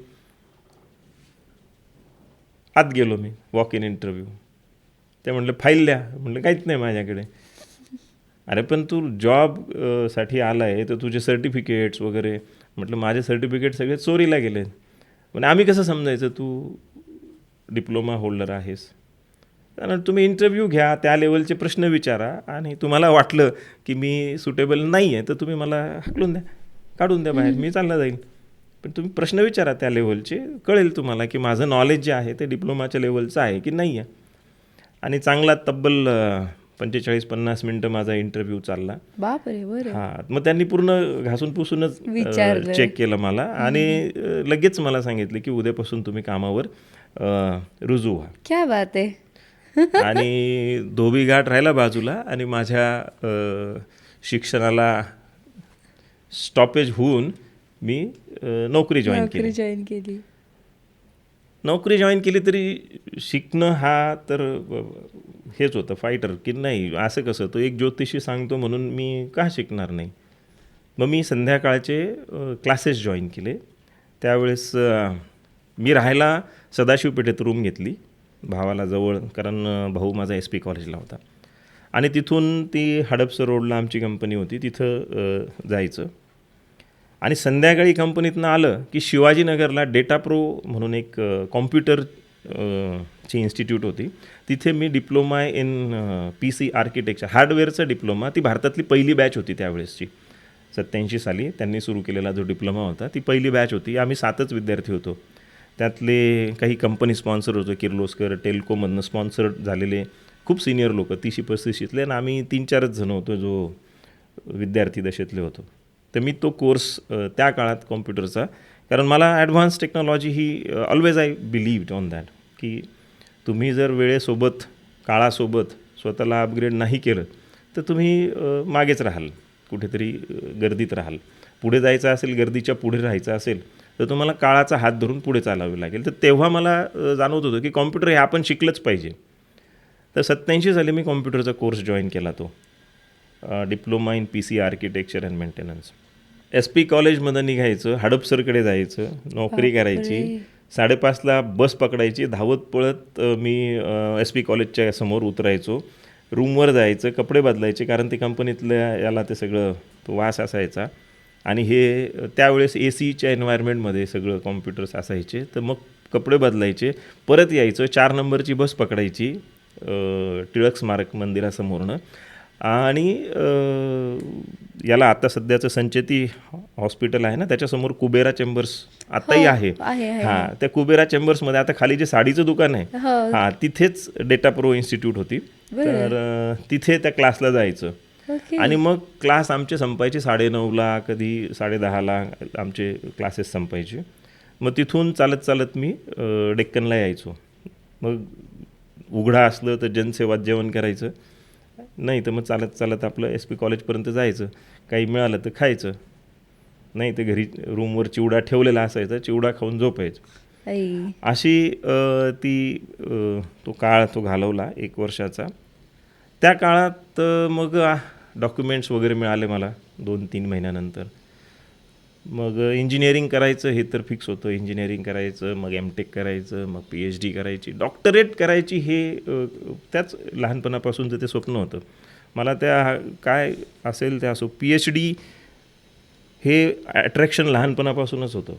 A: आत गेलो मी, वॉक इन इंटरव्ह्यू. ते म्हटलं फाईल द्या. म्हटलं काहीच नाही माझ्याकडे. अरे पण तू जॉब साठी आला आहे, तर तुझे सर्टिफिकेट्स वगैरे. म्हटलं माझे सर्टिफिकेट सगळे चोरीला गेले. म्हणजे आम्ही कसं समजायचं तू डिप्लोमा होल्डर आहेस. कारण तुम्ही इंटरव्ह्यू घ्या, त्या लेवलचे प्रश्न विचारा, आणि तुम्हाला वाटलं की मी सुटेबल नाही आहे तर तुम्ही मला हाकलून द्या, काढून द्या बाहेर, मी चालला जाईल. पण तुम्ही प्रश्न विचारा त्या लेवलचे, कळेल तुम्हाला की माझं नॉलेज जे आहे ते डिप्लोमाच्या लेवलचं आहे की नाही आहे. आणि चांगला तब्बल 45-50 मिनटं माझा इंटरव्ह्यू चालला.
B: बापरे, बरं.
A: हां, मग त्यांनी पूर्ण घासून पुसूनच चेक केलं मला. आणि लगेच मला सांगितलं की उद्यापासून तुम्ही कामावर रुजू व्हा.
B: क्या बात आहे.
A: आणि धोबीघाट राहिला बाजूला, आणि माझ्या शिक्षणाला स्टॉपेज होऊन मी नोकरी जॉईन केली. नोकरी जॉईन केली तरी शिकणं हा तर हेच होतं फायटर, की नाही असं कसं, तो एक ज्योतिषी सांगतो म्हणून मी का शिकणार नाही. मग मी संध्याकाळचे क्लासेस जॉईन केले. त्यावेळेस मी राहायला सदाशिव पेठेत रूम घेतली भावाला जवळ, कारण भाऊ माझा SP कॉलेजला होता. आणि तिथून ती हडपसर रोडला आमची कंपनी होती, तिथं जायचं. आणि संध्याकाळी कंपनीतनं आलं की शिवाजीनगरला डेटा प्रो म्हणून एक कॉम्प्युटरची इन्स्टिट्यूट होती. तिथे मी डिप्लोमा इन PC आर्किटेक्चर, हार्डवेअरचा डिप्लोमा, ती भारतातली पहिली बॅच होती त्यावेळेसची. 87 साली त्यांनी सुरू केलेला जो डिप्लोमा होता ती पहिली बॅच होती. आम्ही 7च विद्यार्थी होतो. त्यातले काही कंपनी स्पॉन्सर होतो, किर्लोस्कर, टेल्कोमधनं स्पॉन्सर्ड झालेले खूप सिनियर लोक 30-35शीतले, आणि आम्ही 3-4च जण होतो जो विद्यार्थी दशेतले होतो. तर मी तो कोर्स त्या काळात कॉम्प्युटरचा, कारण मला advance technology he always I believed on that, की तुम्ही जर वेळेसोबत काळासोबत स्वतःला अपग्रेड नाही केलं तर तुम्ही मागेच राहाल, कुठेतरी गर्दीत राहाल. पुढे जायचं असेल, गर्दीच्या पुढे राहायचं असेल तर तुम्हाला काळाचा हात धरून पुढे चालावे लागेल. तर तेव्हा मला जाणवत होतं की कॉम्प्युटर हे आपण शिकलंच पाहिजे. तर 87 साली मी कॉम्प्युटरचा कोर्स जॉईन केला, तो diploma in PC architecture and maintenance. SP कॉलेजमधून निघायचं, हडपसरकडे जायचं, नोकरी करायची, 5:30ला बस पकडायची, धावत पळत मी SP कॉलेजच्या समोर उतरायचो. रूमवर जायचं, कपडे बदलायचे, कारण ते कंपनीतल्या याला ते सगळं तो वास असायचा. आणि हे त्यावेळेस ACच्या एन्व्हायरमेंटमध्ये सगळं कॉम्प्युटर्स असायचे. तर मग कपडे बदलायचे, परत यायचं, 4 नंबरची बस पकडायची टिळक स्मारक मंदिरासमोरनं. आणि याला आता सध्याचं संचेती हॉस्पिटल आहे ना, त्याच्यासमोर कुबेरा चेंबर्स आताही आहे. हां, त्या कुबेरा चेंबर्समध्ये आता खाली जे साडीचं दुकान आहे, हां, तिथेच डेटा प्रो इन्स्टिट्यूट होती. तर तिथे त्या क्लासला जायचं. आणि मग क्लास आमचे संपायचे 9:30ला, कधी 10:30ला आमचे क्लासेस संपायचे. मग तिथून चालत चालत मी डेक्कनला यायचो. मग उघडा असलं तर जनसेवात जेवण करायचं, नाही तर मग चालत चालत आपलं SP कॉलेजपर्यंत जायचं. काही मिळालं तर खायचं, नाही तर घरी रूमवर चिवडा ठेवलेला असायचा, चिवडा खाऊन झोपायचं. अशी तो काळ घालवला 1 वर्षाचा. त्या काळात मग डॉक्युमेंट्स वगैरे मिळाले मला 2-3 महिन्यानंतर. मग इंजिनिअरिंग करायचं हे तर फिक्स होतं. इंजिनिअरिंग करायचं, मग MTech करायचं, मग PhD करायची, डॉक्टरेट करायची, हे त्याच लहानपणापासूनचं ते स्वप्न होतं मला. त्या काय असेल ते असो, PhD हे अट्रॅक्शन लहानपणापासूनच होतं.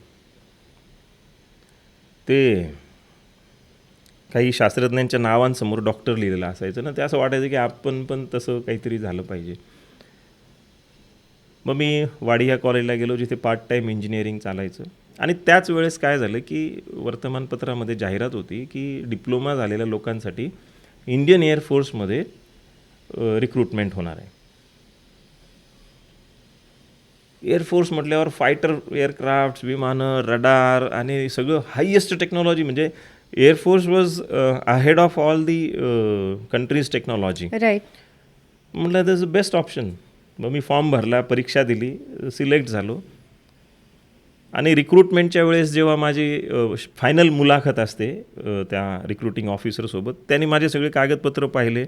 A: ते काही शास्त्रज्ञांच्या नावांसमोर डॉक्टर लिहिलेलं असायचं ना, ते असं वाटायचं की आपण पण तसं काहीतरी झालं पाहिजे. मग मी वाडिया कॉलेजला गेलो, जिथे पार्ट टाईम इंजिनिअरिंग चालायचं. आणि त्याच वेळेस काय झालं की वर्तमानपत्रामध्ये जाहिरात होती की डिप्लोमा झालेल्या लोकांसाठी इंडियन एअरफोर्समध्ये रिक्रुटमेंट होणार आहे. एअरफोर्स म्हटल्यावर फायटर एअरक्राफ्ट, विमानं, रडार आणि सगळं हायेस्ट टेक्नॉलॉजी. म्हणजे air force was ahead of all the countries technology.
B: Right.
A: म्हटलं दॅट्स द बेस्ट ऑप्शन. मग मी फॉर्म भरला, परीक्षा दिली, सिलेक्ट झालो. आणि रिक्रुटमेंटच्या वेळेस जेव्हा माझी फायनल मुलाखत असते त्या रिक्रुटिंग ऑफिसरसोबत, त्यांनी माझे सगळे कागदपत्र पाहिले,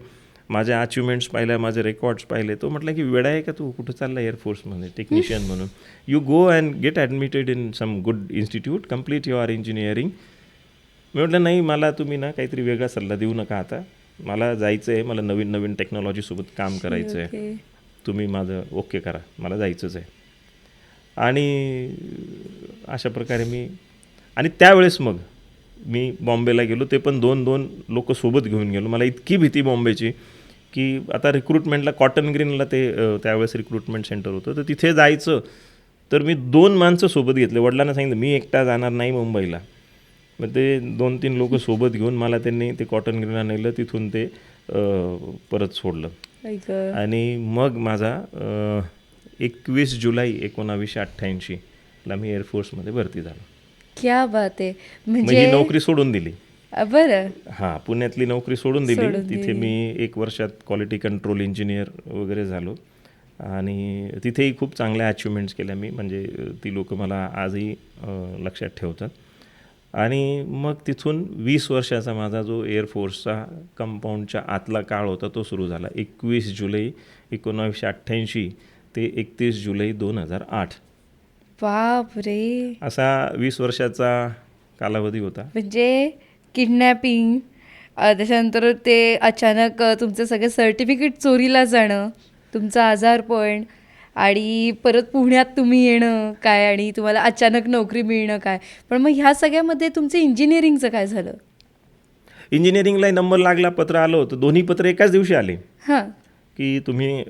A: माझ्या अचिव्हमेंट्स पाहिल्या, माझे रेकॉर्ड्स पाहिले. तो म्हटलं की वेडा आहे का तू, कुठं चालला एअरफोर्समध्ये टेक्निशियन म्हणून, you go and get admitted in some good institute, complete your engineering. मी म्हटलं नाही, मला तुम्ही ना काहीतरी वेगळा सल्ला देऊ नका आता, मला जायचं आहे, मला नवीन नवीन टेक्नॉलॉजीसोबत काम करायचं आहे, तुम्ही माझं ओके करा, मला जायचंच आहे. आणि अशा प्रकारे आणि त्यावेळेस मग मी बॉम्बेला गेलो, ते पण 2-2 लोक सोबत घेऊन गेलो. मला इतकी भीती बॉम्बेची की आता रिक्रुटमेंटला कॉटन ग्रीनला त्यावेळेस रिक्रुटमेंट सेंटर होतं, तर तिथे जायचं. तर मी 2 माणसं सोबत घेतले. वडिलांना सांगितलं मी एकटा जाणार नाही मुंबईला. मग ते 2-3 लोक सोबत घेऊन मला त्यांनी ते कॉटन ग्रीनला नेलं, तिथून ते परत सोडलं. आणि मग माझा 21 जुलै 1988ला मी एअरफोर्समध्ये भरती झालो.
B: क्या बात आहे.
A: म्हणजे ही नोकरी सोडून दिली.
B: बरं.
A: हां, पुण्यातली नोकरी सोडून दिली. तिथे मी 1 वर्षात क्वालिटी कंट्रोल इंजिनियर वगैरे झालो. आणि तिथेही खूप चांगल्या अचिव्हमेंट्स केल्या मी. म्हणजे ती लोक मला आजही लक्षात ठेवतात. आणि मग तिथून 20 वर्षाचा माझा जो एअरफोर्सचा कंपाऊंडच्या आतला काळ होता तो सुरू झाला. 21 जुलै 1988 ते 31 जुलै 2008.
B: बाप रे.
A: असा 20 वर्षाचा कालावधी होता.
B: म्हणजे किडनॅपिंग, त्याच्यानंतर ते अचानक तुमचं सगळे सर्टिफिकेट चोरीला जाणं, तुमचं आजारपण, आणि परत पुण्यात तुम्ही येणं काय, आणि तुम्हाला अचानक नोकरी मिळणं काय. पण मग ह्या सगळ्यामध्ये तुमचं इंजिनिअरिंगचं काय झालं?
A: इंजिनिअरिंगलाही नंबर लागला, पत्र आलं होतं. दोन्ही पत्र एकाच दिवशी आले
B: हां,
A: की तुम्ही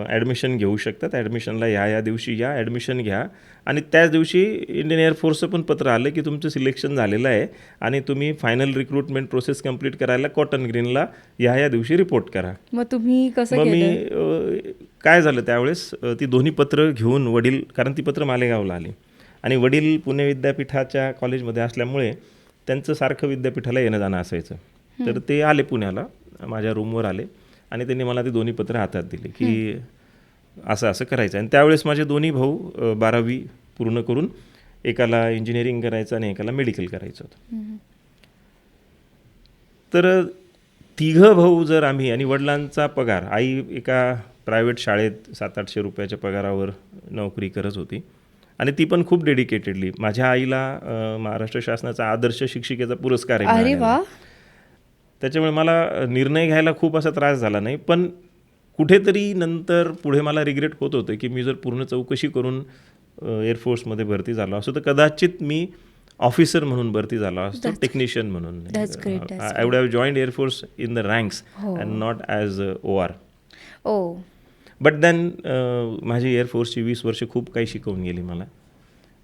A: ॲडमिशन घेऊ शकतात, ॲडमिशनला या दिवशी या, ॲडमिशन घ्या. आणि त्याच दिवशी इंडियन एअरफोर्सचं पण पत्र आलं की तुमचं सिलेक्शन झालेलं आहे आणि तुम्ही फायनल रिक्रुटमेंट प्रोसेस कंप्लीट करायला कॉटन ग्रीनला या दिवशी रिपोर्ट करा.
B: मग तुम्ही कसं
A: मग
B: केलं?
A: मी काय झालं त्यावेळेस, ती दोन्ही पत्र घेऊन वडील, कारण ती पत्र मालेगावला आली आणि वडील पुणे विद्यापीठाच्या कॉलेजमध्ये असल्यामुळे त्यांचं सारखं विद्यापीठाला येणं जाणं असायचं. तर ते आले पुण्याला, माझ्या रूमवर आले आणि त्यांनी मला ती दोन्ही पत्र हातात दिली की असं असं करायचं. आणि त्यावेळेस माझे दोन्ही भाऊ 12वी पूर्ण करून, एकाला इंजिनिअरिंग करायचं आणि एकाला मेडिकल करायचं होतं. तर तिघं भाऊ जर आम्ही, आणि वडिलांचा पगार, आई एका प्रायव्हेट शाळेत 700-800 रुपयाच्या पगारावर नोकरी करत होती आणि ती पण खूप डेडिकेटेडली. माझ्या आईला महाराष्ट्र शासनाचा आदर्श शिक्षिकेचा पुरस्कार आहे.
B: अरे वा.
A: त्याच्यामुळे मला निर्णय घ्यायला खूप असा त्रास झाला नाही. पण कुठेतरी नंतर पुढे मला रिग्रेट होत होतं की मी जर पूर्ण चौकशी करून एअरफोर्समध्ये भरती झालो असतो तर कदाचित मी ऑफिसर म्हणून भरती झालो असतो, टेक्निशियन म्हणून.
B: That's great.
A: I would have joined air force in the ranks and not as OR.
B: Oh
A: but then माझी एअरफोर्सची 20 वर्ष खूप काही शिकवून गेली मला.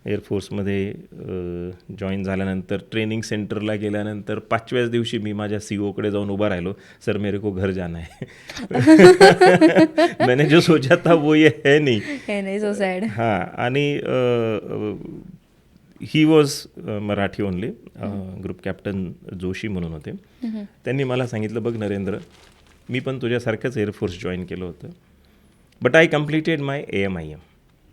A: एअरफोर्समध्ये जॉईन झाल्यानंतर ट्रेनिंग सेंटरला गेल्यानंतर 5व्याच दिवशी मी माझ्या COकडे जाऊन उभा राहिलो, सर मेरे को घर जाना है. मैंने जो सोचा था वो ये है नहीं.
B: So sad.
A: हां, आणि he was Marathi only. Group captain Joshi म्हणून होते. त्यांनी मला सांगितलं, बघ नरेंद्र, मी पण तुझ्यासारखंच एअरफोर्स जॉईन केलं होतं, but I completed my AMIM,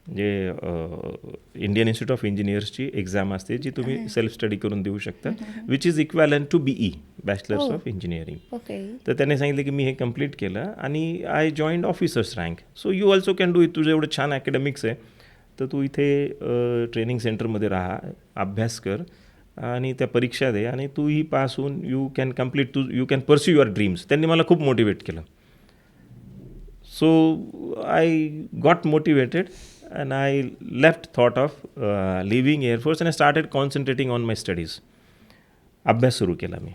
A: म्हणजे इंडियन इन्स्टिट्यूट ऑफ इंजिनियर्सची एक्झाम असते जी तुम्ही सेल्फ स्टडी करून देऊ शकता, which is equivalent to BE, bachelors of engineering.
B: Okay.
A: तर त्याने सांगितलं की मी हे कम्प्लीट केलं आणि I joined officers rank. So you also can do it. तुझं एवढं छान अकॅडमिक्स आहे तर तू इथे ट्रेनिंग सेंटरमध्ये राहा, अभ्यास कर आणि त्या परीक्षा दे आणि तूही पास होऊन you can complete, you can pursue your dreams. त्यांनी मला खूप मोटिवेट केलं. So I got motivated and I left thought of leaving Air Force and I started concentrating on my studies. अभ्यास सुरू केला मी.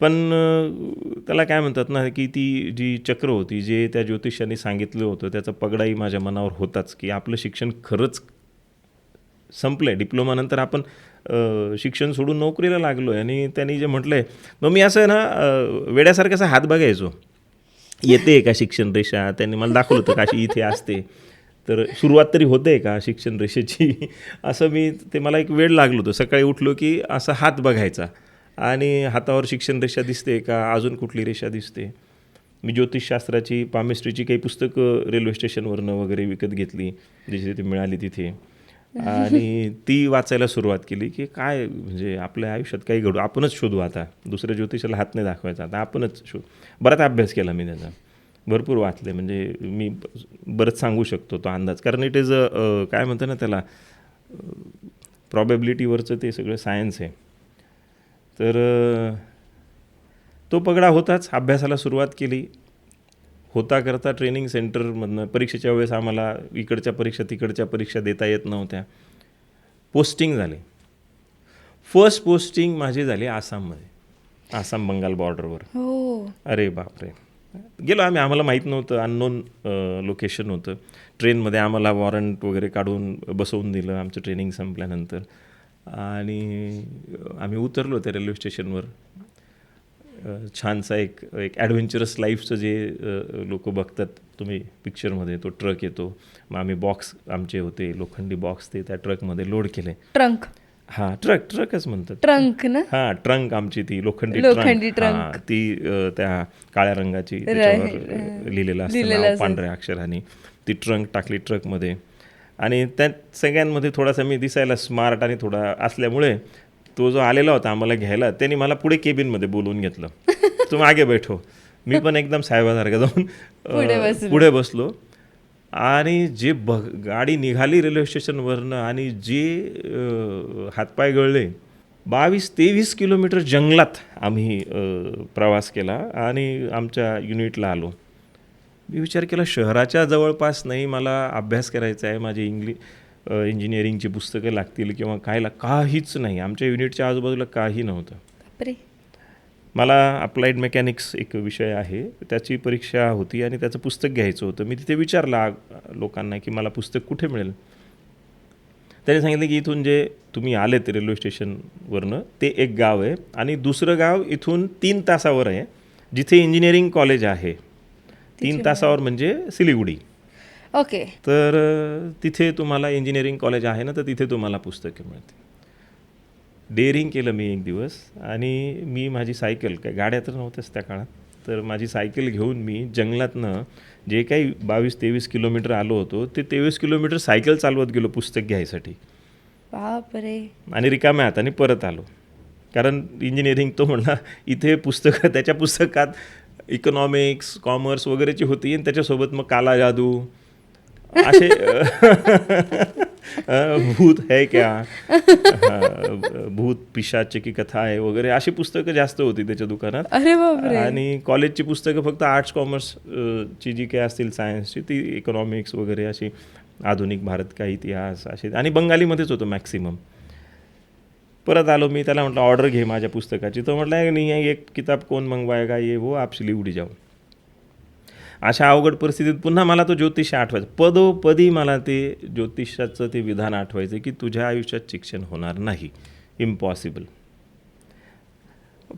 A: पण त्याला काय म्हणतात ना की ती जी चक्र होती, जे त्या ज्योतिषांनी सांगितलं होतं, त्याचा पगडाही माझ्या मनावर होताच की आपलं शिक्षण खरंच संपलं आहे. डिप्लोमानंतर आपण शिक्षण सोडून नोकरीला लागलो आहे. आणि त्यांनी जे म्हटलं आहे, मग मी असं ना वेड्यासारखं असा हात बघायचो, येते का शिक्षण रेषा. त्यांनी मला दाखवलं होतं काशी इथे असते, तर सुरुवात तरी होते का शिक्षण रेषेची. असं मी ते मला एक वेळ लागलो होतं. सकाळी उठलो की असा हात बघायचा आणि हातावर शिक्षण रेषा दिसते का, अजून कुठली रेषा दिसते. मी ज्योतिषशास्त्राची, पामिस्ट्रीची काही पुस्तकं रेल्वे स्टेशनवरनं वगैरे विकत घेतली, जिथे ती मिळाली तिथे, आणि ती वाचायला सुरुवात केली की काय म्हणजे आपल्या आयुष्यात काही घडू, आपणच शोधू. आता दुसऱ्या ज्योतिषाला हात नाही दाखवायचा, आता आपणच शोध. बराच अभ्यास केला मी त्याचा, भरपूर वाचले, म्हणजे मी बरंच सांगू शकतो तो अंदाज, कारण इट इज काय म्हणतं ना त्याला, प्रॉबॅबिलिटीवरचं ते सगळं सायन्स आहे. तर तो पगडा होताच. अभ्यासाला सुरुवात केली. होता करता ट्रेनिंग सेंटरमधनं परीक्षेच्या वेळेस आम्हाला इकडच्या परीक्षा तिकडच्या परीक्षा देता येत नव्हत्या. पोस्टिंग झाले. फर्स्ट पोस्टिंग माझी झाली आसाममध्ये, आसाम बंगाल बॉर्डरवर.
B: हो.
A: अरे बापरे. गेलो आम्ही, आम्हाला माहीत नव्हतं, अननोन लोकेशन होतं. ट्रेनमध्ये आम्हाला वॉरंट वगैरे काढून बसवून दिलं आमचं ट्रेनिंग संपल्यानंतर, आणि आम्ही उतरलो त्या रेल्वे स्टेशनवर. छानसा एक ॲडव्हेंचरस लाईफचं जे लोक बघतात तुम्ही पिक्चरमध्ये, तो ट्रक येतो. मग आम्ही बॉक्स आमचे होते लोखंडी बॉक्स, ते त्या ट्रकमध्ये लोड केले.
B: ट्रंक.
A: हां, ट्रकच म्हणतात.
B: ट्रंक ना.
A: हां, ट्रंक आमची ती लोखंडी
B: ट्रंक.
A: हां, ती त्या काळ्या रंगाची, त्याच्यावर लिहिलेलं असतं पांढऱ्या अक्षराने. ती ट्रंक टाकली ट्रकमध्ये, आणि त्या सगळ्यांमध्ये थोडासा मी दिसायला स्मार्ट आणि थोडा असल्यामुळे तो जो आलेला होता आम्हाला घ्यायला, त्यांनी मला पुढे केबिनमध्ये बोलवून घेतलं. तू मागे बैठो. मी पण एकदम साहेबासारखं जाऊन पुढे बसलो. आणि जे गाडी निघाली रेल्वे स्टेशनवरनं, आणि जे हातपाय गळले. 22-23 किलोमीटर जंगलात आम्ही प्रवास केला आणि आमच्या युनिटला आलो. मी विचार केला, शहराच्या जवळपास नाही, मला अभ्यास करायचा आहे, माझी इंजिनिअरिंगची पुस्तकं लागतील किंवा काय काहीच नाही. आमच्या युनिटच्या आजूबाजूला काही नव्हतं.
B: बापरे.
A: मला अप्लाइड मेकॅनिक्स एक विषय आहे, त्याची परीक्षा होती आणि त्याचं पुस्तक घ्यायचं होतं. मी तिथे विचारला लोकांना की मला पुस्तक कुठे मिळेल. त्याने सांगितलं की इथून जे तुम्ही आलेत रेल्वे स्टेशनवरनं ते एक गाव आहे, आणि दुसरं गाव इथून 3 तासावर आहे, जिथे इंजिनिअरिंग कॉलेज आहे. 3 तासावर म्हणजे सिलिगुडी.
B: ओके.
A: तर तिथे तुम्हाला इंजिनिअरिंग कॉलेज आहे ना, तर तिथे तुम्हाला पुस्तकं मिळते. डेअरिंग केलं मी एक दिवस, आणि मी माझी सायकल, काय गाड्या तर नव्हत्याच त्या काळात, तर माझी सायकल घेऊन मी जंगलातनं जे काही 22-23 किलोमीटर आलो होतो, ते 23 किलोमीटर सायकल चालवत गेलो पुस्तक घ्यायसाठी.
B: बापरे.
A: आणि रिकाम्या हाताने परत आलो, कारण इंजिनिअरिंग तो म्हणला इथे पुस्तकं, त्याच्या पुस्तकात इकॉनॉमिक्स, कॉमर्स वगैरेची होती, आणि त्याच्यासोबत मग काला जादू असे भूत है क्या, भूत पिशाच की कथा आहे वगैरे अशी पुस्तकं जास्त होती त्याच्या दुकानात.
B: अरे बापरे.
A: आणि कॉलेजची पुस्तकं फक्त आर्ट्स कॉमर्स ची जी काही असतील सायन्सची ती इकॉनॉमिक्स वगैरे अशी आधुनिक भारत का इतिहास असे आणि बंगालीमध्येच होतं मॅक्सिमम. परत आलो मी त्याला म्हटलं ऑर्डर घे माझ्या पुस्तकाची. तो म्हटलं नाही आहे एक किताब कोण मंगवायगा ये वो आप सिलीगुडी जाऊ. अशा अवघड परिस्थितीत पुन्हा मला तो ज्योतिष आठवायचा. पदोपदी मला ते ज्योतिषाचं ते विधान आठवायचं की तुझ्या आयुष्यात शिक्षण होणार नाही, इम्पॉसिबल.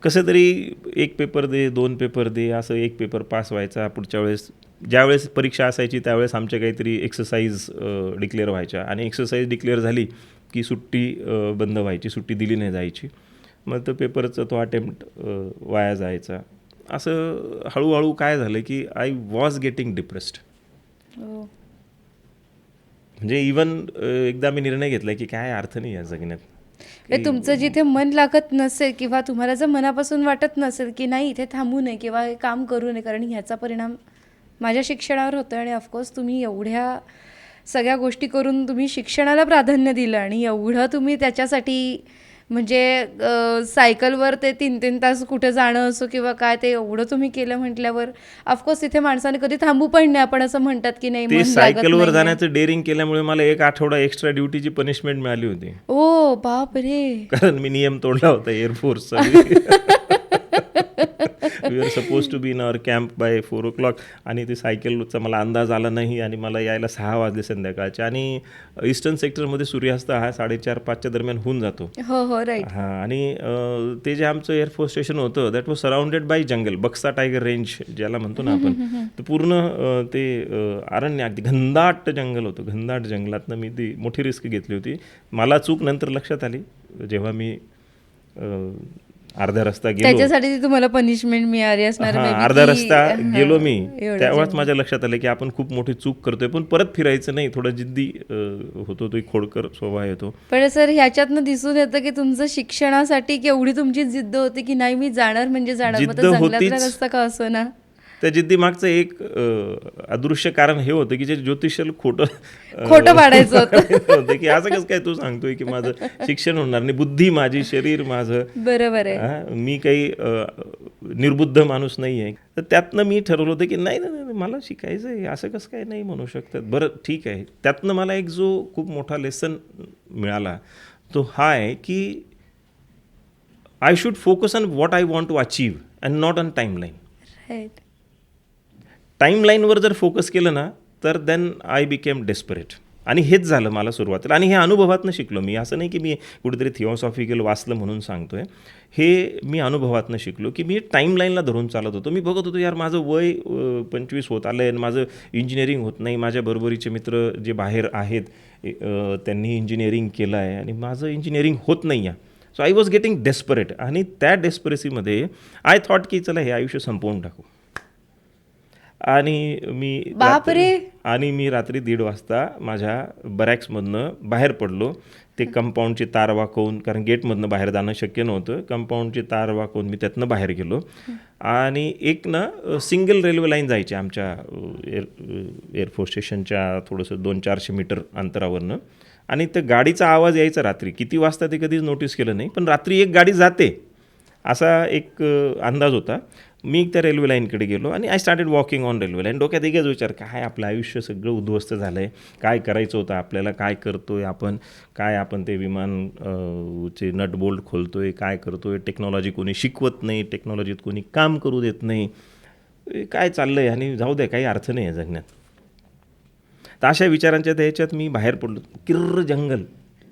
A: कसं तरी एक पेपर दे, 2 पेपर दे, असं एक पेपर पास व्हायचा. पुढच्या वेळेस ज्यावेळेस परीक्षा असायची त्यावेळेस आमच्या काहीतरी एक्सरसाइज डिक्लेअर व्हायच्या आणि एक्सरसाइज डिक्लेअर झाली की सुट्टी बंद व्हायची, सुट्टी दिली नाही जायची. मग तो पेपरचा तो अटेम्प्ट वाया जायचा. असं हळूहळू काय झालं की आय वॉज गेटिंग डिप्रेस्ड. म्हणजे इवन एकदा मी निर्णय घेतला की काय अर्थ नाही या जगण्यात.
B: तुमचं जिथे मन लागत नसेल किंवा तुम्हाला जर मनापासून वाटत नसेल की नाही इथे थांबू नये किंवा हे काम करू नये कारण ह्याचा परिणाम माझ्या शिक्षणावर होतो आणि ऑफकोर्स तुम्ही एवढ्या सगळ्या गोष्टी करून तुम्ही शिक्षणाला प्राधान्य दिलं आणि एवढं तुम्ही त्याच्यासाठी म्हणजे सायकलवर ते 3-3 तास कुठे जाणं असो किंवा काय ते एवढं तुम्ही केलं म्हटल्यावर ऑफकोर्स तिथे माणसाने कधी थांबू पण नाही. आपण असं म्हणतात की नाही
A: ते सायकलवर जाण्याचं डेअरिंग केल्यामुळे मला 1 आठवडा एक्स्ट्रा ड्युटीची पनिशमेंट मिळाली होती.
B: ओ बाप रे.
A: कारण मी नियम तोडला होता एअरफोर्सचा. We are suppose to be in our camp by 4 o'clock आणि ते सायकलचा मला अंदाज आला नाही आणि मला यायला 6 वाजले संध्याकाळचे. आणि ईस्टर्न सेक्टरमध्ये सूर्यास्त हा 4:30-5च्या दरम्यान होऊन जातो.
B: हो हो राईट.
A: हां. आणि ते जे आमचं एअरफोर्स स्टेशन होतं दॅट वॉज सराउंडेड बाय जंगल, बक्सा टायगर रेंज ज्याला म्हणतो ना आपण. तर पूर्ण ते अरण्य अगदी घनदाट जंगल होतं. घनदाट जंगलातनं मी ती मोठी रिस्क घेतली होती. मला चूक नंतर लक्षात आली जेव्हा मी अर्धा रस्ता गेलो.
B: त्याच्यासाठी तुम्हाला पनिशमेंट मिळाली असणार.
A: अर्धा रस्ता गेलो मी तेव्हाच माझ्या लक्षात आलं की आपण खूप मोठी चूक करतोय. पण परत फिरायचं नाही, थोडं जिद्दी होतो, तो एक खोडकर स्वभाव येतो.
B: पण सर ह्याच्यातनं दिसून येतं की तुमचं शिक्षणासाठी केवढी तुमची जिद्द होती की नाही मी जाणार म्हणजे जाणार. मग जंगलातला रस्ता का असो ना.
A: त्या जिद्दीमागचं एक अदृश्य कारण हे होतं की जे ज्योतिषाला खोटं
B: पाडायचं होतं
A: की असं कसं काय तू सांगतोय की माझं शिक्षण होणार नाही, बुद्धी माझी, शरीर माझं,
B: बरोबर आहे,
A: मी काही निर्बुद्ध माणूस नाही आहे. तर त्यातनं मी ठरवलं होतं की नाही नाही मला शिकायचं आहे, असं कसं काय नाही म्हणू शकतात. बरं ठीक आहे. त्यातनं मला एक जो खूप मोठा लेसन मिळाला तो हा आहे की I should focus on what I want to achieve and not on timeline.
B: Right.
A: टाईमलाईनवर जर फोकस केलं ना तर देन आय बिकेम डेस्परेट. आणि हेच झालं मला सुरुवातीला. आणि हे अनुभवातनं शिकलो मी. असं नाही की मी कुठेतरी थिओसॉफिकल वाचलं म्हणून सांगतो आहे. हे मी अनुभवातनं शिकलो की मी टाईमलाईनला धरून चालत होतो. मी बघत होतो यार माझं वय 25 होत आलं आहे आणि माझं इंजिनिअरिंग होत नाही. माझ्या बरोबरीचे मित्र जे बाहेर आहेत त्यांनी इंजिनिअरिंग केलं आहे आणि माझं इंजिनिअरिंग होत नाही आहे. So I was getting desperate. आणि त्या डेस्परेसीमध्ये आय थॉट की चला हे आयुष्य संपवून टाकू. आणि मी रात्री 1:30 वाजता माझ्या बरॅक्समधनं बाहेर पडलो. ते कंपाऊंडची तार वाकवून, कारण गेटमधनं बाहेर जाणं शक्य नव्हतं, कंपाऊंडची तार वाकवून मी त्यातनं बाहेर गेलो. आणि एक ना सिंगल रेल्वे लाईन जायची आमच्या एअरफोर्स स्टेशनच्या थोडंसं 200-400 मीटर अंतरावरनं. आणि त्या गाडीचा आवाज यायचा रात्री. किती वाजता ते कधीच नोटीस केलं नाही, पण रात्री एक गाडी जाते असा एक अंदाज होता. मी त्या रेल्वे लाईनकडे गेलो आणि I started walking on railway line. डोक्यात एकच विचार, काय आपलं आयुष्य सगळं उद्ध्वस्त झालं आहे, काय करायचं होतं आपल्याला, काय करतो आहे आपण, काय आपण ते विमान चे नट बोल्ट खोलतो आहे, काय करतो आहे, टेक्नॉलॉजी कोणी शिकवत नाही, टेक्नॉलॉजीत कोणी काम करू देत नाही, काय चाललं आहे आणि जाऊ द्या काही अर्थ नाही आहे जगण्यात. तर अशा विचारांच्या ह्याच्यात मी बाहेर पडलो. किर्र जंगल,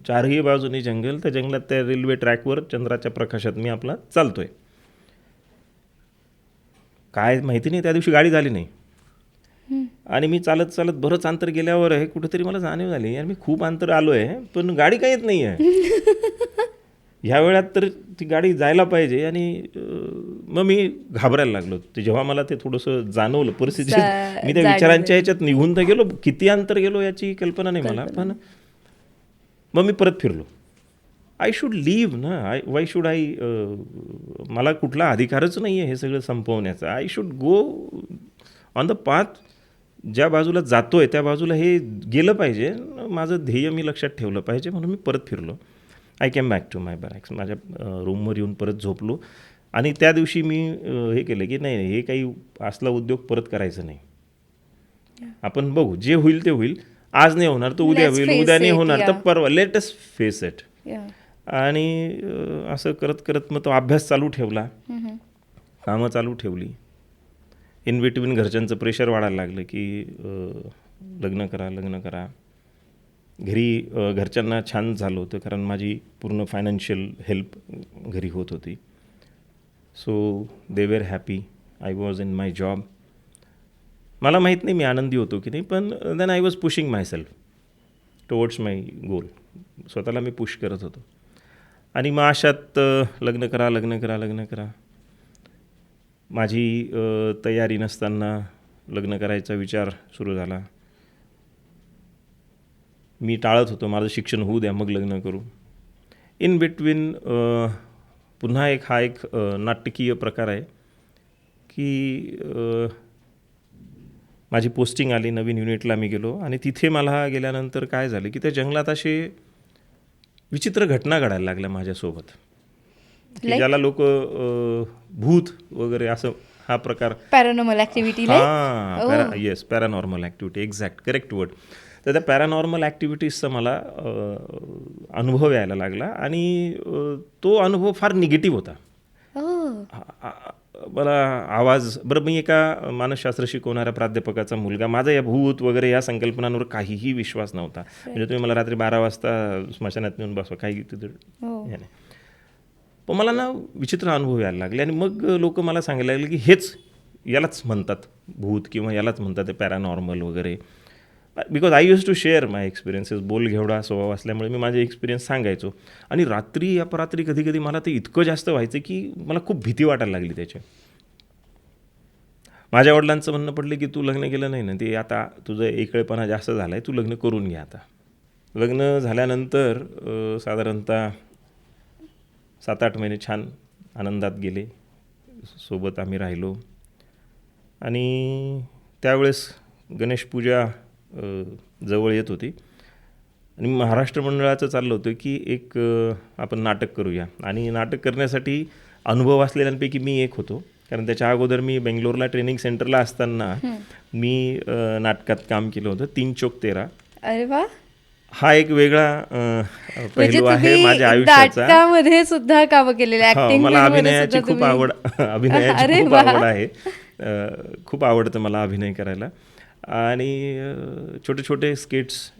A: चारही बाजूनी जंगल. त्या जंगलात त्या रेल्वे ट्रॅकवर चंद्राच्या प्रकाशात मी आपला चालतो आहे. काय माहिती नाही, त्या दिवशी गाडी झाली नाही. आणि मी चालत चालत बरंच अंतर गेल्यावर आहे कुठेतरी मला जाणीव झाली यार मी खूप अंतर आलो आहे पण गाडी काय येत नाही आहे. ह्या वेळात तर ती गाडी जायला पाहिजे. आणि मग मी घाबरायला लागलो. ते जेव्हा मला ते थोडंसं जाणवलं परिस्थिती, मी त्या विचारांच्या ह्याच्यात निघून तर गेलो. किती अंतर गेलो याची कल्पना नाही मला. पण मग मी परत फिरलो. आय शुड लीव्ह ना. वाय शुड मला कुठला अधिकारच नाही आहे हे सगळं संपवण्याचा. I should go on the path ज्या बाजूला जातो आहे त्या बाजूला हे गेलं पाहिजे, माझं ध्येय मी लक्षात ठेवलं पाहिजे, म्हणून मी परत फिरलो. आय कॅम बॅक टू माय बॅरॅक्स. माझ्या रूमवर येऊन परत झोपलो आणि त्या दिवशी मी हे केलं की नाही, हे काही असला उद्योग परत करायचं नाही. आपण बघू, जे होईल ते होईल. आज नाही होणार तर उद्या
B: Let's
A: होईल,
B: face
A: उद्या नाही
B: it,
A: होणार तर
B: yeah.
A: परवा. Let us face it.
B: Yeah.
A: आणि असं करत करत मग तो अभ्यास चालू ठेवला,
B: Mhm.
A: कामं चालू ठेवली. इन बिटवीन घरच्यांचं प्रेशर वाढायला लागलं की लग्न करा, लग्न करा. घरी घरच्यांना छान झालं होतं, कारण माझी पूर्ण फायनान्शियल हेल्प घरी होत होती. So they were happy. I was in my job. मला माहीत नाही मी आनंदी होतो की नाही, पण then I was pushing myself towards my goal. स्वतःला मी पुश करत होतो. आणि मग अशात लग्न करा, लग्न करा, लग्न करा. माझी तयारी नसताना लग्न करायचा विचार सुरू झाला. मी टाळत होतो, माझं शिक्षण होऊ द्या मग लग्न करू. इन बिटवीन पुन्हा हा एक नाटकीय प्रकार आहे की माझी पोस्टिंग आली, नवीन युनिटला मी गेलो आणि तिथे मला गेल्यानंतर काय झालं की त्या जंगलात असे विचित्र घटना घडायला लागल्या माझ्यासोबत, की ज्याला लोक भूत वगैरे असं हा प्रकार,
B: पॅरानॉर्मल ॲक्टिव्हिटी.
A: हां, yes, paranormal activity, exact, correct word. तर त्या पॅरानॉर्मल ॲक्टिव्हिटीजचा मला अनुभव यायला लागला आणि तो अनुभव फार निगेटिव्ह होता. मला आवाज, बरं, मी एका मानसशास्त्र शिकवणाऱ्या प्राध्यापकाचा मुलगा, माझा या भूत वगैरे या संकल्पनांवर काहीही विश्वास नव्हता. म्हणजे तुम्ही मला रात्री 12 वाजता स्मशानात नेऊन बसवा, काही तिथं हे नाही. पण मला ना विचित्र अनुभव यायला लागले आणि मग लोक मला सांगायला लागले की यालाच म्हणतात भूत किंवा यालाच म्हणतात ते पॅरानॉर्मल वगैरे. Because I use to share my experiences. बोलघेवडा स्वभाव असल्यामुळे मी माझे एक्सपिरियन्स सांगायचो. आणि रात्री अपरात्री कधी कधी मला ते इतकं जास्त व्हायचं की मला खूप भीती वाटायला लागली त्याची. माझ्या वडिलांचं म्हणणं पडलं की तू लग्न केलं नाही ना, ते आता तुझं एकळेपणा जास्त झाला आहे, तू लग्न करून घे आता. लग्न झाल्यानंतर साधारणतः 7-8 महिने छान आनंदात गेले, सोबत आम्ही राहिलो. आणि त्यावेळेस गणेशपूजा जवळ येत होती आणि महाराष्ट्र मंडळाचं चाललं होतं की एक आपण नाटक करूया. आणि नाटक करण्यासाठी अनुभव असलेल्यांपैकी मी एक होतो, कारण त्याच्या अगोदर मी बेंगलोरला ट्रेनिंग सेंटरला असताना मी नाटकात काम केलं होतं, 3 चोक 13.
B: अरे वा.
A: हा एक वेगळा पैलू आहे माझ्या आयुष्याचा.
B: नाटकामध्ये सुद्धा कामं केलेले,
A: मला अभिनयाची खूप आवड आहे. खूप आवडतं मला अभिनय करायला. आणि छोटे छोटे स्केट्स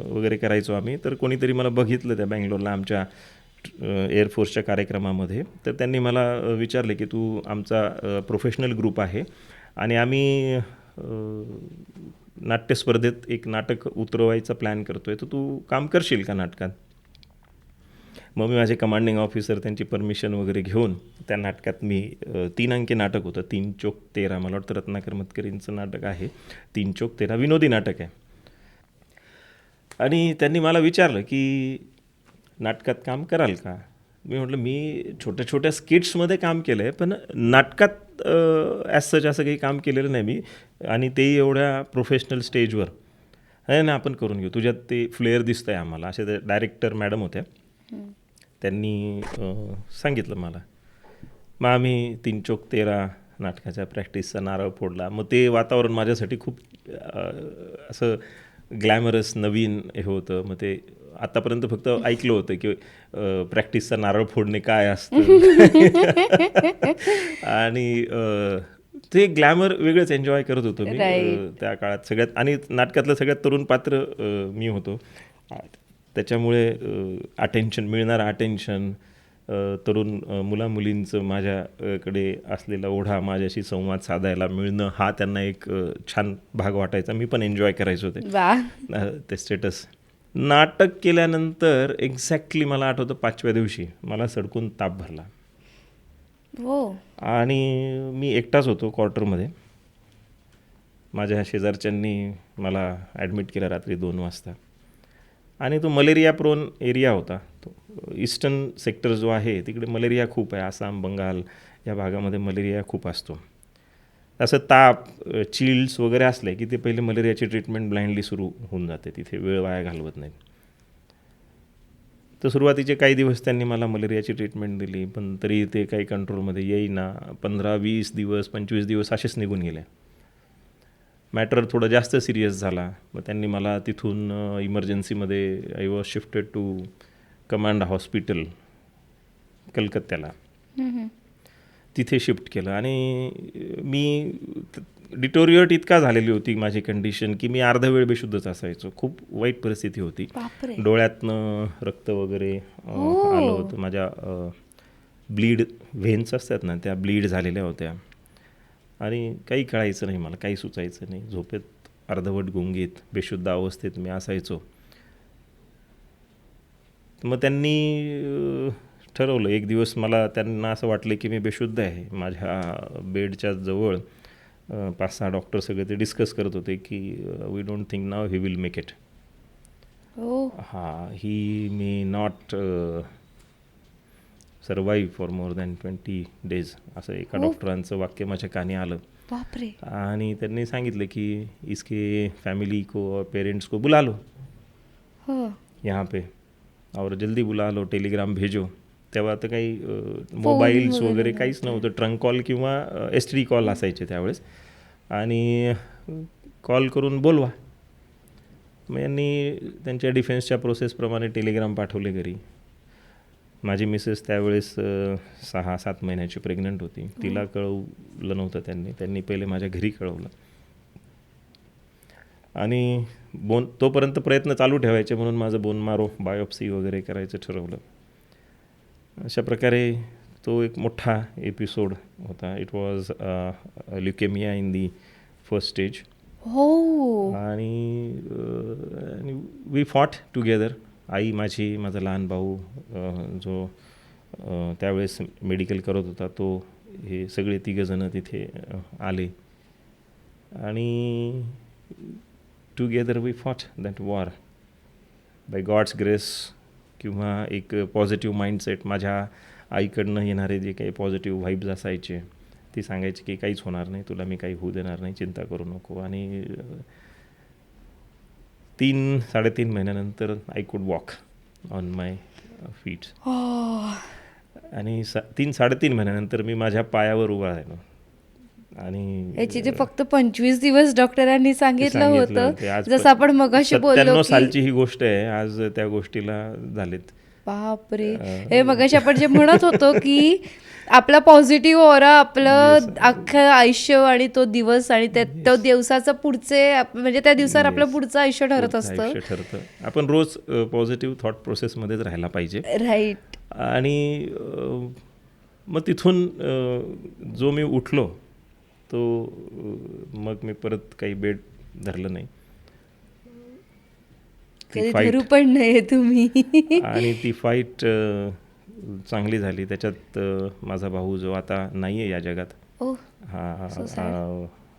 A: वगैरे करायचो आम्ही. तर कोणीतरी मला बघितलं त्या बँगलोरला आमच्या एअरफोर्सच्या कार्यक्रमामध्ये. तर त्यांनी मला विचारले की तू आमचा प्रोफेशनल ग्रुप आहे आणि आम्ही नाट्यस्पर्धेत एक नाटक उतरवायचा प्लॅन करतो आहे, तर तू काम करशील का नाटकात. मग मी माझे कमांडिंग ऑफिसर त्यांची परमिशन वगैरे घेऊन त्या नाटकात मी 3 अंकी नाटक होतं, 3 चोक 13. मला वाटतं रत्नाकर मतकरींचं नाटक आहे 3 चोक 13, विनोदी नाटक आहे. आणि त्यांनी मला विचारलं की नाटकात काम कराल का. मी म्हटलं मी छोट्या छोट्या स्किट्समध्ये काम केलं आहे, पण नाटकात ॲज सच असं काही काम केलेलं नाही मी, आणि तेही एवढ्या प्रोफेशनल स्टेजवर. आहे ना, आपण करून घेऊ, तुझ्यात ते फ्लेअर दिसतं आहे आम्हाला. असे ते डायरेक्टर मॅडम होत्या, त्यांनी सांगितलं मला. मग आम्ही 3 चोक 13 नाटकाच्या प्रॅक्टिसचा नारळ फोडला. मग ते वातावरण माझ्यासाठी खूप असं ग्लॅमरस नवीन हे होतं. मग ते आतापर्यंत फक्त ऐकलं होतं की प्रॅक्टिसचा नारळ फोडणे काय असतं आणि ते ग्लॅमर वेगळंच एन्जॉय करत होतो मी त्या काळात. सगळ्यात, आणि नाटकातलं सगळ्यात तरुण पात्र मी होतो, त्याच्यामुळे मिळणारं अटेन्शन, तरुण मुलामुलींचं माझ्याकडे असलेला ओढा, माझ्याशी संवाद साधायला मिळणं, हा त्यांना एक छान भाग वाटायचा. मी पण एन्जॉय करायचो ते स्टेटस. नाटक केल्यानंतर एक्झॅक्टली मला आठवतं 5व्या दिवशी मला सडकून ताप भरला. आणि मी एकटाच होतो क्वार्टरमध्ये. माझ्या शेजारच्यांनी मला ॲडमिट केलं रात्री 2 वाजता. आणि तो मलेरिया प्रोन एरिया होता. तो ईस्टर्न सेक्टर जो आहे तिकडे मलेरिया खूप आहे. आसाम, बंगाल या भागामध्ये मलेरिया खूप असतो. असं ताप चिल्ड्स वगैरे असले की ते पहिले मलेरियाची ट्रीटमेंट ब्लाइंडली सुरू होऊन जाते, तिथे वेळ वाया घालवत नाहीत. तर सुरुवातीचे काही दिवस त्यांनी मला मलेरियाची ट्रीटमेंट दिली, पण तरी ते काही कंट्रोलमध्ये येईना. 15-20 दिवस 25 दिवस असेच निघून गेले. मॅटर थोडं जास्त सिरियस झाला. मग त्यांनी मला तिथून इमर्जन्सीमध्ये I was shifted to command hospital कलकत्त्याला, तिथे शिफ्ट केलं. आणि मी डिटोरिएट इतका झालेली होती माझी कंडिशन की मी अर्धा वेळ बेशुद्धच असायचो. खूप वाईट परिस्थिती होती. डोळ्यातनं रक्त वगैरे आलं होतं. माझ्या ब्लीड व्हेन्स असतात ना, त्या ब्लीड झालेल्या होत्या आणि काही कळायचं नाही मला, काही सुचायचं नाही. झोपेत अर्धवट गुंगीत बेशुद्ध अवस्थेत मी असायचो. मग त्यांनी ठरवलं एक दिवस, मला त्यांना असं वाटलं की मी बेशुद्ध आहे. माझ्या बेडच्या जवळ 5-6 डॉक्टर सगळे ते डिस्कस करत होते की we don't think now he will make it. He may not survive for more than 20 days असं एका डॉक्टरांचं वाक्य माझ्या कानी आलं. आणि त्यांनी सांगितलं की इसके फैमिली को, पेरेंट्स को बुला लो यहाँ पे और जल्दी बुला लो, टेलिग्राम भेजो. तेव्हा तर काही मोबाईल्स वगैरे काहीच नव्हतं. ट्रंक कॉल किंवा STD कॉल असायचे त्यावेळेस, आणि कॉल करून बोलवा. मग यांनी त्यांच्या डिफेन्सच्या प्रोसेसप्रमाणे टेलिग्राम पाठवले घरी. माझी मिसेस त्यावेळेस 6-7 महिन्याची प्रेग्नंट होती. तिला कळवलं नव्हतं त्यांनी पहिले माझ्या घरी कळवलं. आणि तोपर्यंत प्रयत्न चालू ठेवायचे म्हणून माझं बोन मारो बायोप्सी वगैरे करायचं ठरवलं. अशा प्रकारे तो एक मोठा एपिसोड होता. It was leukaemia in the first stage. आणि वी फॉट टुगेदर. आई माझी, माझा लहान भाऊ जो त्यावेळेस मेडिकल करत होता, तो, हे सगळे 3 जणं तिथे आले आणि together we fought that war by God's grace. किंवा एक पॉझिटिव्ह माइंडसेट. माझ्या आईकडनं येणारे जे काही पॉझिटिव्ह व्हाईब्स असायचे, ती सांगायची की काहीच होणार नाही, तुला मी काही होऊ देणार नाही, चिंता करू नको. आणि 3-3.5 महिन्यानंतर I could walk on my feet. आणि 3-3.5 महिन्यानंतर मी माझ्या पायावर उभा राहिलो. आणि
B: याची जे फक्त 25 दिवस डॉक्टरांनी सांगितलं होतं, जसं आपण मगाशी बोललो
A: 97 सालची ही गोष्ट आहे. आज त्या गोष्टीला झालेत.
B: बापरे. हे मगाशी आपण जे म्हणत होतो की आपला पॉझिटिव्ह ऑरा आपलं अख्खं आयुष्य आणि तो दिवस आणि तो दिवसाचं पुढचे, म्हणजे त्या दिवसावर आपलं पुढचं आयुष्य ठरत असतं.
A: आपण रोज पॉझिटिव्ह थॉट प्रोसेसमध्येच राहायला पाहिजे.
B: राईट.
A: आणि मग तिथून जो मी उठलो तो मग मी परत काही बेड धरलं नाही.
B: धरू पण नाही तुम्ही.
A: आणि ती फाईट चांगली झाली. त्याच्यात माझा भाऊ जो आता नाही आहे या जगात,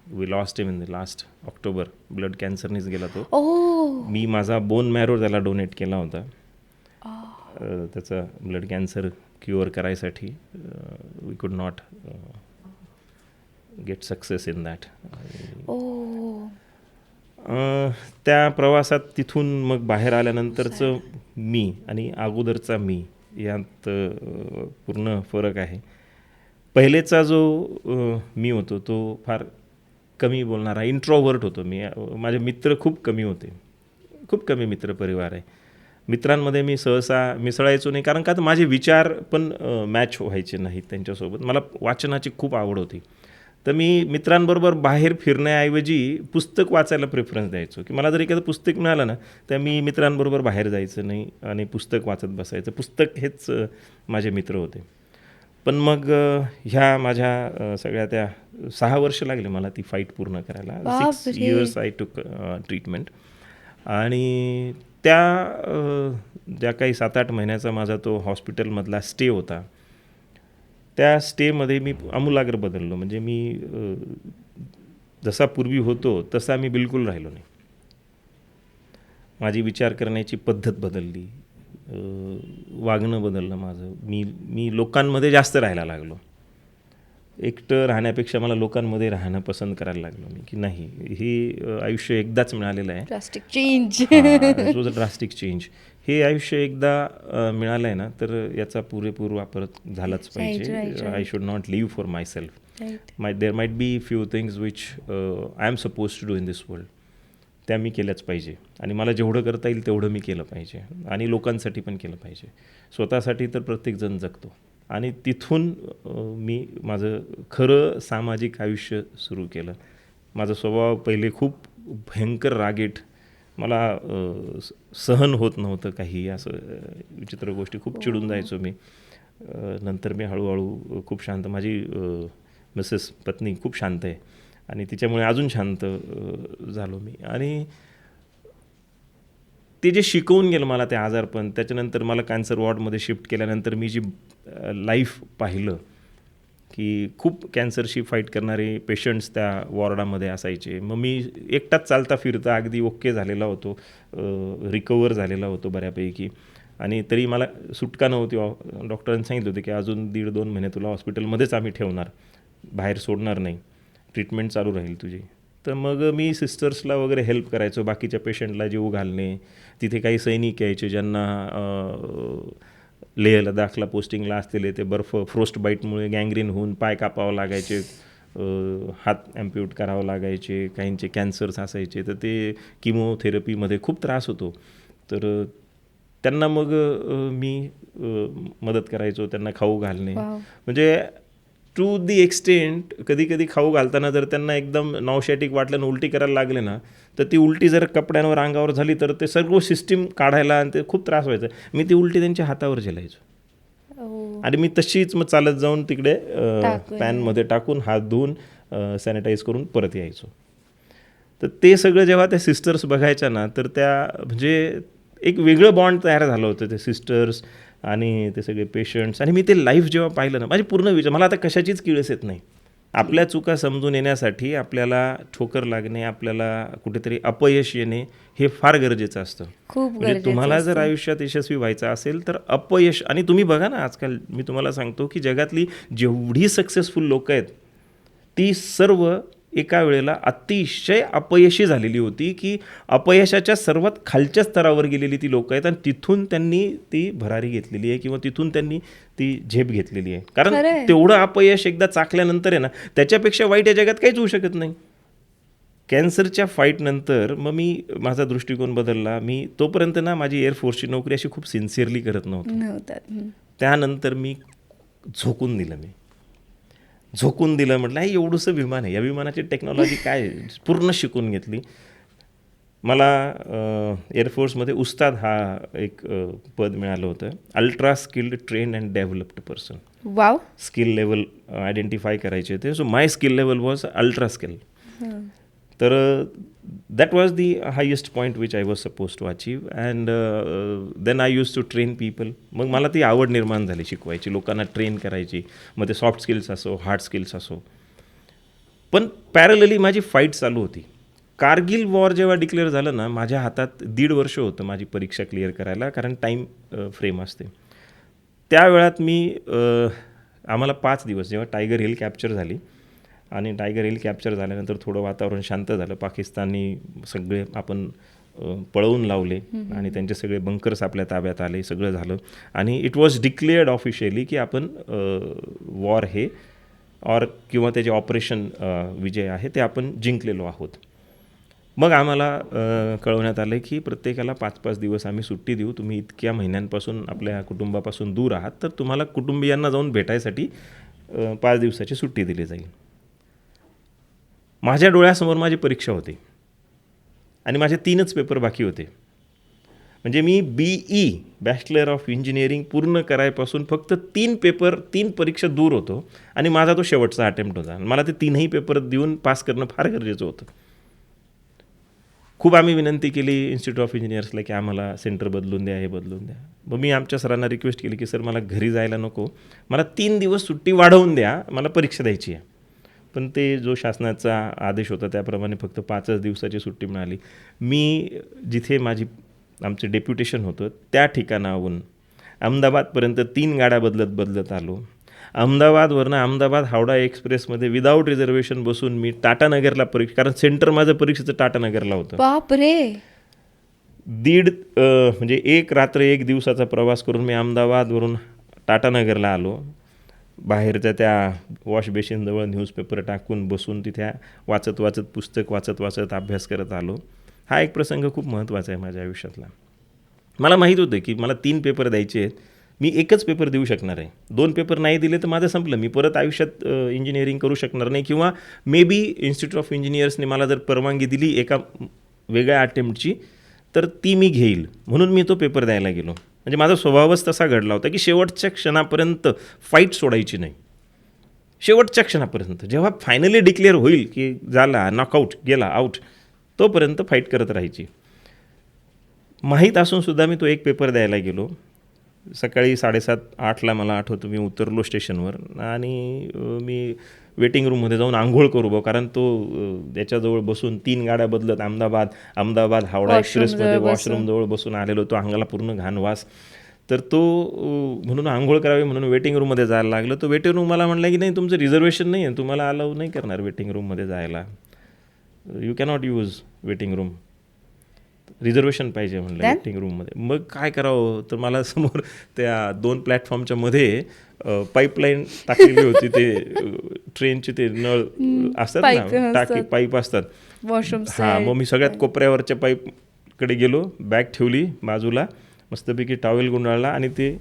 A: we lost him in the last October. Blood कॅन्सरनीच गेला तो. मी माझा बोन मॅरो त्याला डोनेट केला होता. त्याचा ब्लड कॅन्सर क्युअर करायसाठी. वी कुड not get success in that. त्या प्रवासात तिथून मग बाहेर आल्यानंतरचं मी आणि अगोदरचा मी यात पूर्ण फरक आहे. पहिलेचा जो मी होतो तो फार कमी बोलणारा इंट्रोवर्ट होतो मी. माझे मित्र खूप कमी होते, खूप कमी मित्रपरिवार आहे. मित्रांमध्ये मी सहसा मिसळायचो नाही, कारण का तर माझे विचार पण मॅच व्हायचे नाहीत त्यांच्यासोबत. मला वाचनाची खूप आवड होती, तर मी मित्रांबरोबर बाहेर फिरण्याऐवजी पुस्तक वाचायला प्रेफरन्स द्यायचो. की मला जर एखादं पुस्तक मिळालं ना, तर मी मित्रांबरोबर बाहेर जायचं नाही आणि पुस्तक वाचत बसायचं. पुस्तक हेच माझे मित्र होते. पण मग ह्या माझ्या सगळ्या त्या 6 वर्ष लागले मला ती फाईट पूर्ण करायला. 6 years आय टूक ट्रीटमेंट. आणि त्या ज्या काही 7-8 महिन्याचा माझा तो हॉस्पिटलमधला स्टे होता, त्या स्टेमध्ये मी आमूलाग्र बदललो. म्हणजे मी जसा पूर्वी होतो तसा मी बिलकुल राहिलो नाही. माझी विचार करण्याची पद्धत बदलली, वागणं बदललं माझं. मी लोकांमध्ये जास्त राहायला लागलो. एकटं राहण्यापेक्षा मला लोकांमध्ये राहणं पसंत करायला लागलो मी, की नाही हे आयुष्य एकदाच मिळालेलं आहे.
B: Drastic change.
A: It was a drastic change. हे आयुष्य एकदा मिळालं आहे ना, तर याचा पुरेपूर वापर झालाच पाहिजे.
B: right.
A: I should not live for myself.
B: Right.
A: There might be few things which I am suppose to do in this world, त्या मी केल्याच पाहिजे. आणि मला जेवढं करता येईल तेवढं मी केलं पाहिजे, आणि लोकांसाठी पण केलं पाहिजे. स्वतःसाठी तर प्रत्येकजण जगतो, आणि तिथून मी माझं खरं सामाजिक आयुष्य सुरू केलं. माझा स्वभाव पहिले खूप भयंकर रागीट, मला सहन होत नव्हतं काही असं विचित्र गोष्टी, खूप चिडून जायचो मी. नंतर मी हळूहळू खूप शांत, माझी मिसेस पत्नी खूप शांत आहे, आणि तिच्यामुळे अजून शांत झालो मी. आणि ते जे शिकवून गेलं मला ते आजारपण, त्याच्यानंतर मला कॅन्सर वॉर्डमध्ये शिफ्ट केल्यानंतर मी जी लाईफ पाहिलं, की खूप कॅन्सरशी फाईट करणारे पेशंट्स त्या वॉर्डामध्ये असायचे. मग मी एकटाच चालता फिरता अगदी ओके झालेला होतो, रिकवर झालेला होतो बऱ्यापैकी, आणि तरी मला सुटका नव्हती. डॉक्टरांनी सांगितलं होतं की अजून 1.5-2 महिने तुला हॉस्पिटलमध्येच आम्ही ठेवणार, बाहेर सोडणार नाही, ट्रीटमेंट चालू राहील तुझी. तर मग मी सिस्टर्सला वगैरे हेल्प करायचो, बाकीच्या पेशंटला जीव घालणे. तिथे काही सैनिक यायचे ज्यांना लेह लडाखला पोस्टिंगला असलेले, ते बर्फ फ्रोस्ट बाईटमुळे गँग्रीन होऊन पाय कापावं लागायचे, हात ॲम्प्यूट करावं लागायचे, काहींचे कॅन्सर्स असायचे, तर ते किमोथेरपीमध्ये खूप त्रास होतो. तर त्यांना मग मी मदत करायचो, त्यांना खाऊ घालणे. म्हणजे टू दी एक्सटेंट कधी कधी खाऊ घालताना जर त्यांना एकदम नॉशॅटिक वाटलं आणि उलटी करायला लागले ना, तर ती उलटी जर कपड्यांवर अंगावर झाली तर ते सर्व सिस्टीम काढायला आणि ते खूप त्रास व्हायचा. मी ती उलटी त्यांच्या हातावर झेलायचो, आणि मी तशीच मग चालत जाऊन तिकडे पॅनमध्ये टाकून हात धुवून सॅनिटाईज करून परत यायचो. तर ते सगळं जेव्हा त्या सिस्टर्स बघायच्या ना, तर त्या म्हणजे एक वेगळं बॉन्ड तयार झालं होतं ते सिस्टर्स आणि ते सगळे पेशंट्स. आणि मी ते लाईफ जेव्हा पाहिलं ना, माझी पूर्ण विचार, मला आता कशाचीच किळस येत नाही. आपल्या चुका समजून येण्यासाठी आपल्याला ठोकर लागणे, आपल्याला कुठेतरी अपयश येणे हे फार गरजेचं असतं.
B: खूप
A: म्हणजे तुम्हाला जर आयुष्यात यशस्वी व्हायचं असेल तर अपयश, आणि तुम्ही बघा ना आजकाल मी तुम्हाला सांगतो की जगातली जेवढी सक्सेसफुल लोक आहेत ती सर्व एका वेळेला अतिशय अपयशी झालेली होती, की अपयशाच्या सर्वात खालच्या स्तरावर गेलेली ती लोक आहेत, आणि तिथून त्यांनी ती भरारी घेतलेली आहे, किंवा तिथून त्यांनी ती झेप घेतलेली आहे. कारण तेवढं अपयश एकदा चाकल्यानंतर आहे ना, त्याच्यापेक्षा वाईट या जगात काहीच होऊ शकत नाही. कॅन्सरच्या फाईटनंतर मग मी माझा दृष्टिकोन बदलला. मी तोपर्यंत ना माझी एअरफोर्सची नोकरी अशी खूप सिन्सिअरली करत नव्हतो. त्यानंतर मी झोकून दिलं म्हटलं हे एवढंसं विमान आहे, या विमानाची टेक्नॉलॉजी काय, पूर्ण शिकून घेतली. मला एअरफोर्समध्ये उस्ताद हा एक पद मिळालं होतं, ultra skilled train and developed person.
B: Wow.
A: Skill level identify करायचे होते. So my skill level was ultra skill. तर that was the highest point which I was suppose to achieve. And then I use to train people. मग मला ती आवड निर्माण झाली शिकवायची, लोकांना ट्रेन करायची, मग ते सॉफ्ट स्किल्स असो, हार्ड स्किल्स असो. पण पॅरलली माझी फाईट चालू होती. कारगिल वॉर जेव्हा डिक्लेअर झालं ना, माझ्या हातात 1.5 वर्ष होतं माझी परीक्षा क्लिअर करायला, कारण टाईम फ्रेम असते. त्या वेळात मी आम्हाला 5 दिवस, जेव्हा टायगर हिल कॅप्चर झाली, आणि टायगर हिल कॅप्चर झाल्यानंतर थोडं वातावरण शांत झालं, पाकिस्तानी सगळे आपण पळवून लावले, आणि त्यांचे सगळे बंकर्स आपल्या ताब्यात आले, सगळं झालं, आणि इट वॉज डिक्लेअर्ड ऑफिशियली की आपण वॉर हे किंवा त्याचे ऑपरेशन विजय आहे ते आपण जिंकलेलो आहोत. मग आम्हाला कळवण्यात आलं की प्रत्येकाला 5-5 दिवस आम्ही सुट्टी देऊ, तुम्ही इतक्या महिन्यांपासून आपल्या कुटुंबापासून दूर आहात, तर तुम्हाला कुटुंबियांना जाऊन भेटायसाठी 5 दिवसाची सुट्टी दिली जाईल. माझ्या डोळ्यासमोर माझी परीक्षा होती, आणि माझे 3च पेपर बाकी होते. म्हणजे मी BE बॅचलर ऑफ इंजिनिअरिंग पूर्ण करायपासून फक्त 3 परीक्षा दूर होतो, आणि माझा तो शेवटचा अटेम्प्ट होता. मला ते 3ही पेपर देऊन पास करणं फार गरजेचं होतं. खूप आम्ही विनंती केली इन्स्टिट्यूट ऑफ इंजिनियर्सला की आम्हाला सेंटर बदलून द्या, हे बदलून द्या. मग मी आमच्या सरांना रिक्वेस्ट केली की सर मला घरी जायला नको, मला 3 दिवस सुट्टी वाढवून द्या, मला परीक्षा द्यायची आहे. पण ते जो शासनाचा आदेश होता त्याप्रमाणे फक्त 5च दिवसाची सुट्टी मिळाली. मी जिथे आमचे डेप्युटेशन होतं त्या ठिकाणाहून अहमदाबादपर्यंत 3 गाड्या बदलत आलो. अहमदाबाद हावडा एक्सप्रेसमध्ये विदाऊट रिझर्वेशन बसून मी टाटानगरला कारण सेंटर माझं परीक्षेचं टाटानगरला होतं.
B: बाप रे.
A: म्हणजे एक रात्र एक दिवसाचा प्रवास करून मी अहमदाबादवरून टाटानगरला आलो. बाहेरच्या त्या वॉश बेसिनजवळ न्यूजपेपर टाकून बसून तिथे वाचत पुस्तक वाचत अभ्यास करत आलो. हा एक प्रसंग खूप महत्त्वाचा आहे माझ्या आयुष्यातला. मला माहीत होतं की मला 3 पेपर द्यायचे आहेत, मी एकच पेपर देऊ शकणार आहे. 2 पेपर नाही दिले तर माझं संपलं, मी परत आयुष्यात इंजिनिअरिंग करू शकणार नाही, किंवा मे बी इन्स्टिट्यूट ऑफ इंजिनियर्सने मला जर परवानगी दिली एका वेगळ्या अटेम्प्टची तर ती मी घेईल. म्हणून मी तो पेपर द्यायला गेलो. म्हणजे माझा स्वभावच तसा घडला होता की शेवटच्या क्षणापर्यंत फाईट सोडायची नाही. शेवटच्या क्षणापर्यंत जेव्हा फायनली डिक्लेअर होईल की झाला नॉकआउट गेला आऊट, तोपर्यंत फाईट करत राहायची. माहीत असूनसुद्धा मी तो एक पेपर द्यायला गेलो. सकाळी 7:30-8ला मला आठवतं मी उतरलो स्टेशनवर आणि मी वेटिंग रूममध्ये जाऊन आंघोळ करू कारण तो त्याच्याजवळ बसून 3 गाड्या बदलत अहमदाबाद हावडा एक्सप्रेसमध्ये वॉशरूमजवळ बसून आलेलो. तो अंगाला पूर्ण घाण वास. तर तो म्हणून आंघोळ करावी म्हणून वेटिंग रूममध्ये जायला लागलं. तो वेटिंग रूम मला म्हणला की नाही तुमचं रिझर्वेशन नाही आहे, तुम्हाला अलाऊ नाही करणार वेटिंग रूममध्ये जायला, you cannot use waiting room, reservation पाहिजे म्हणलं वेटिंग रूममध्ये. मग काय करावं, तर मला समोर त्या 2 प्लॅटफॉर्मच्या मध्ये पाईपलाईन टाकलेली होती. ते ट्रेनचे ते नळ असतात ना, टाकी पाईप असतात
B: वॉशरूम.
A: मग मी सगळ्यात कोपऱ्यावरच्या पाईपकडे गेलो, बॅग ठेवली बाजूला, मस्तपैकी टॉवेल गुंडाळला आणि ते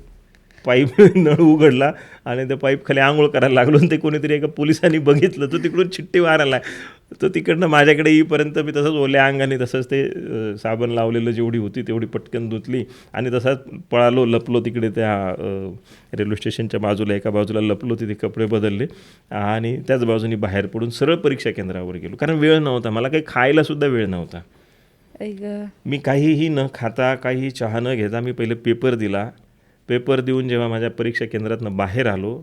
A: पाईप नळ उघडला आणि त्या पाईप खाली आंघोळ करायला लागलो. आणि ते कोणीतरी एका पोलिसांनी बघितलं, तो तिकडून चिठ्ठी मारायला, तो तिकडनं माझ्याकडे येईपर्यंत मी तसंच ओल्या अंगाने तसंच ते साबण लावलेलं जेवढी होती तेवढी पटकन धुतली आणि तसाच पळालो, लपलो तिकडे त्या रेल्वे स्टेशनच्या बाजूला, एका बाजूला लपलो, तिथे कपडे बदलले आणि त्याच बाजूनी बाहेर पडून सरळ परीक्षा केंद्रावर गेलो. कारण वेळ नव्हता, मला काही खायलासुद्धा वेळ नव्हता. मी काहीही न खाता, काही चहा न घेता मी पहिले पेपर दिला. पेपर देऊन जेव्हा माझ्या परीक्षा केंद्रातनं बाहेर आलो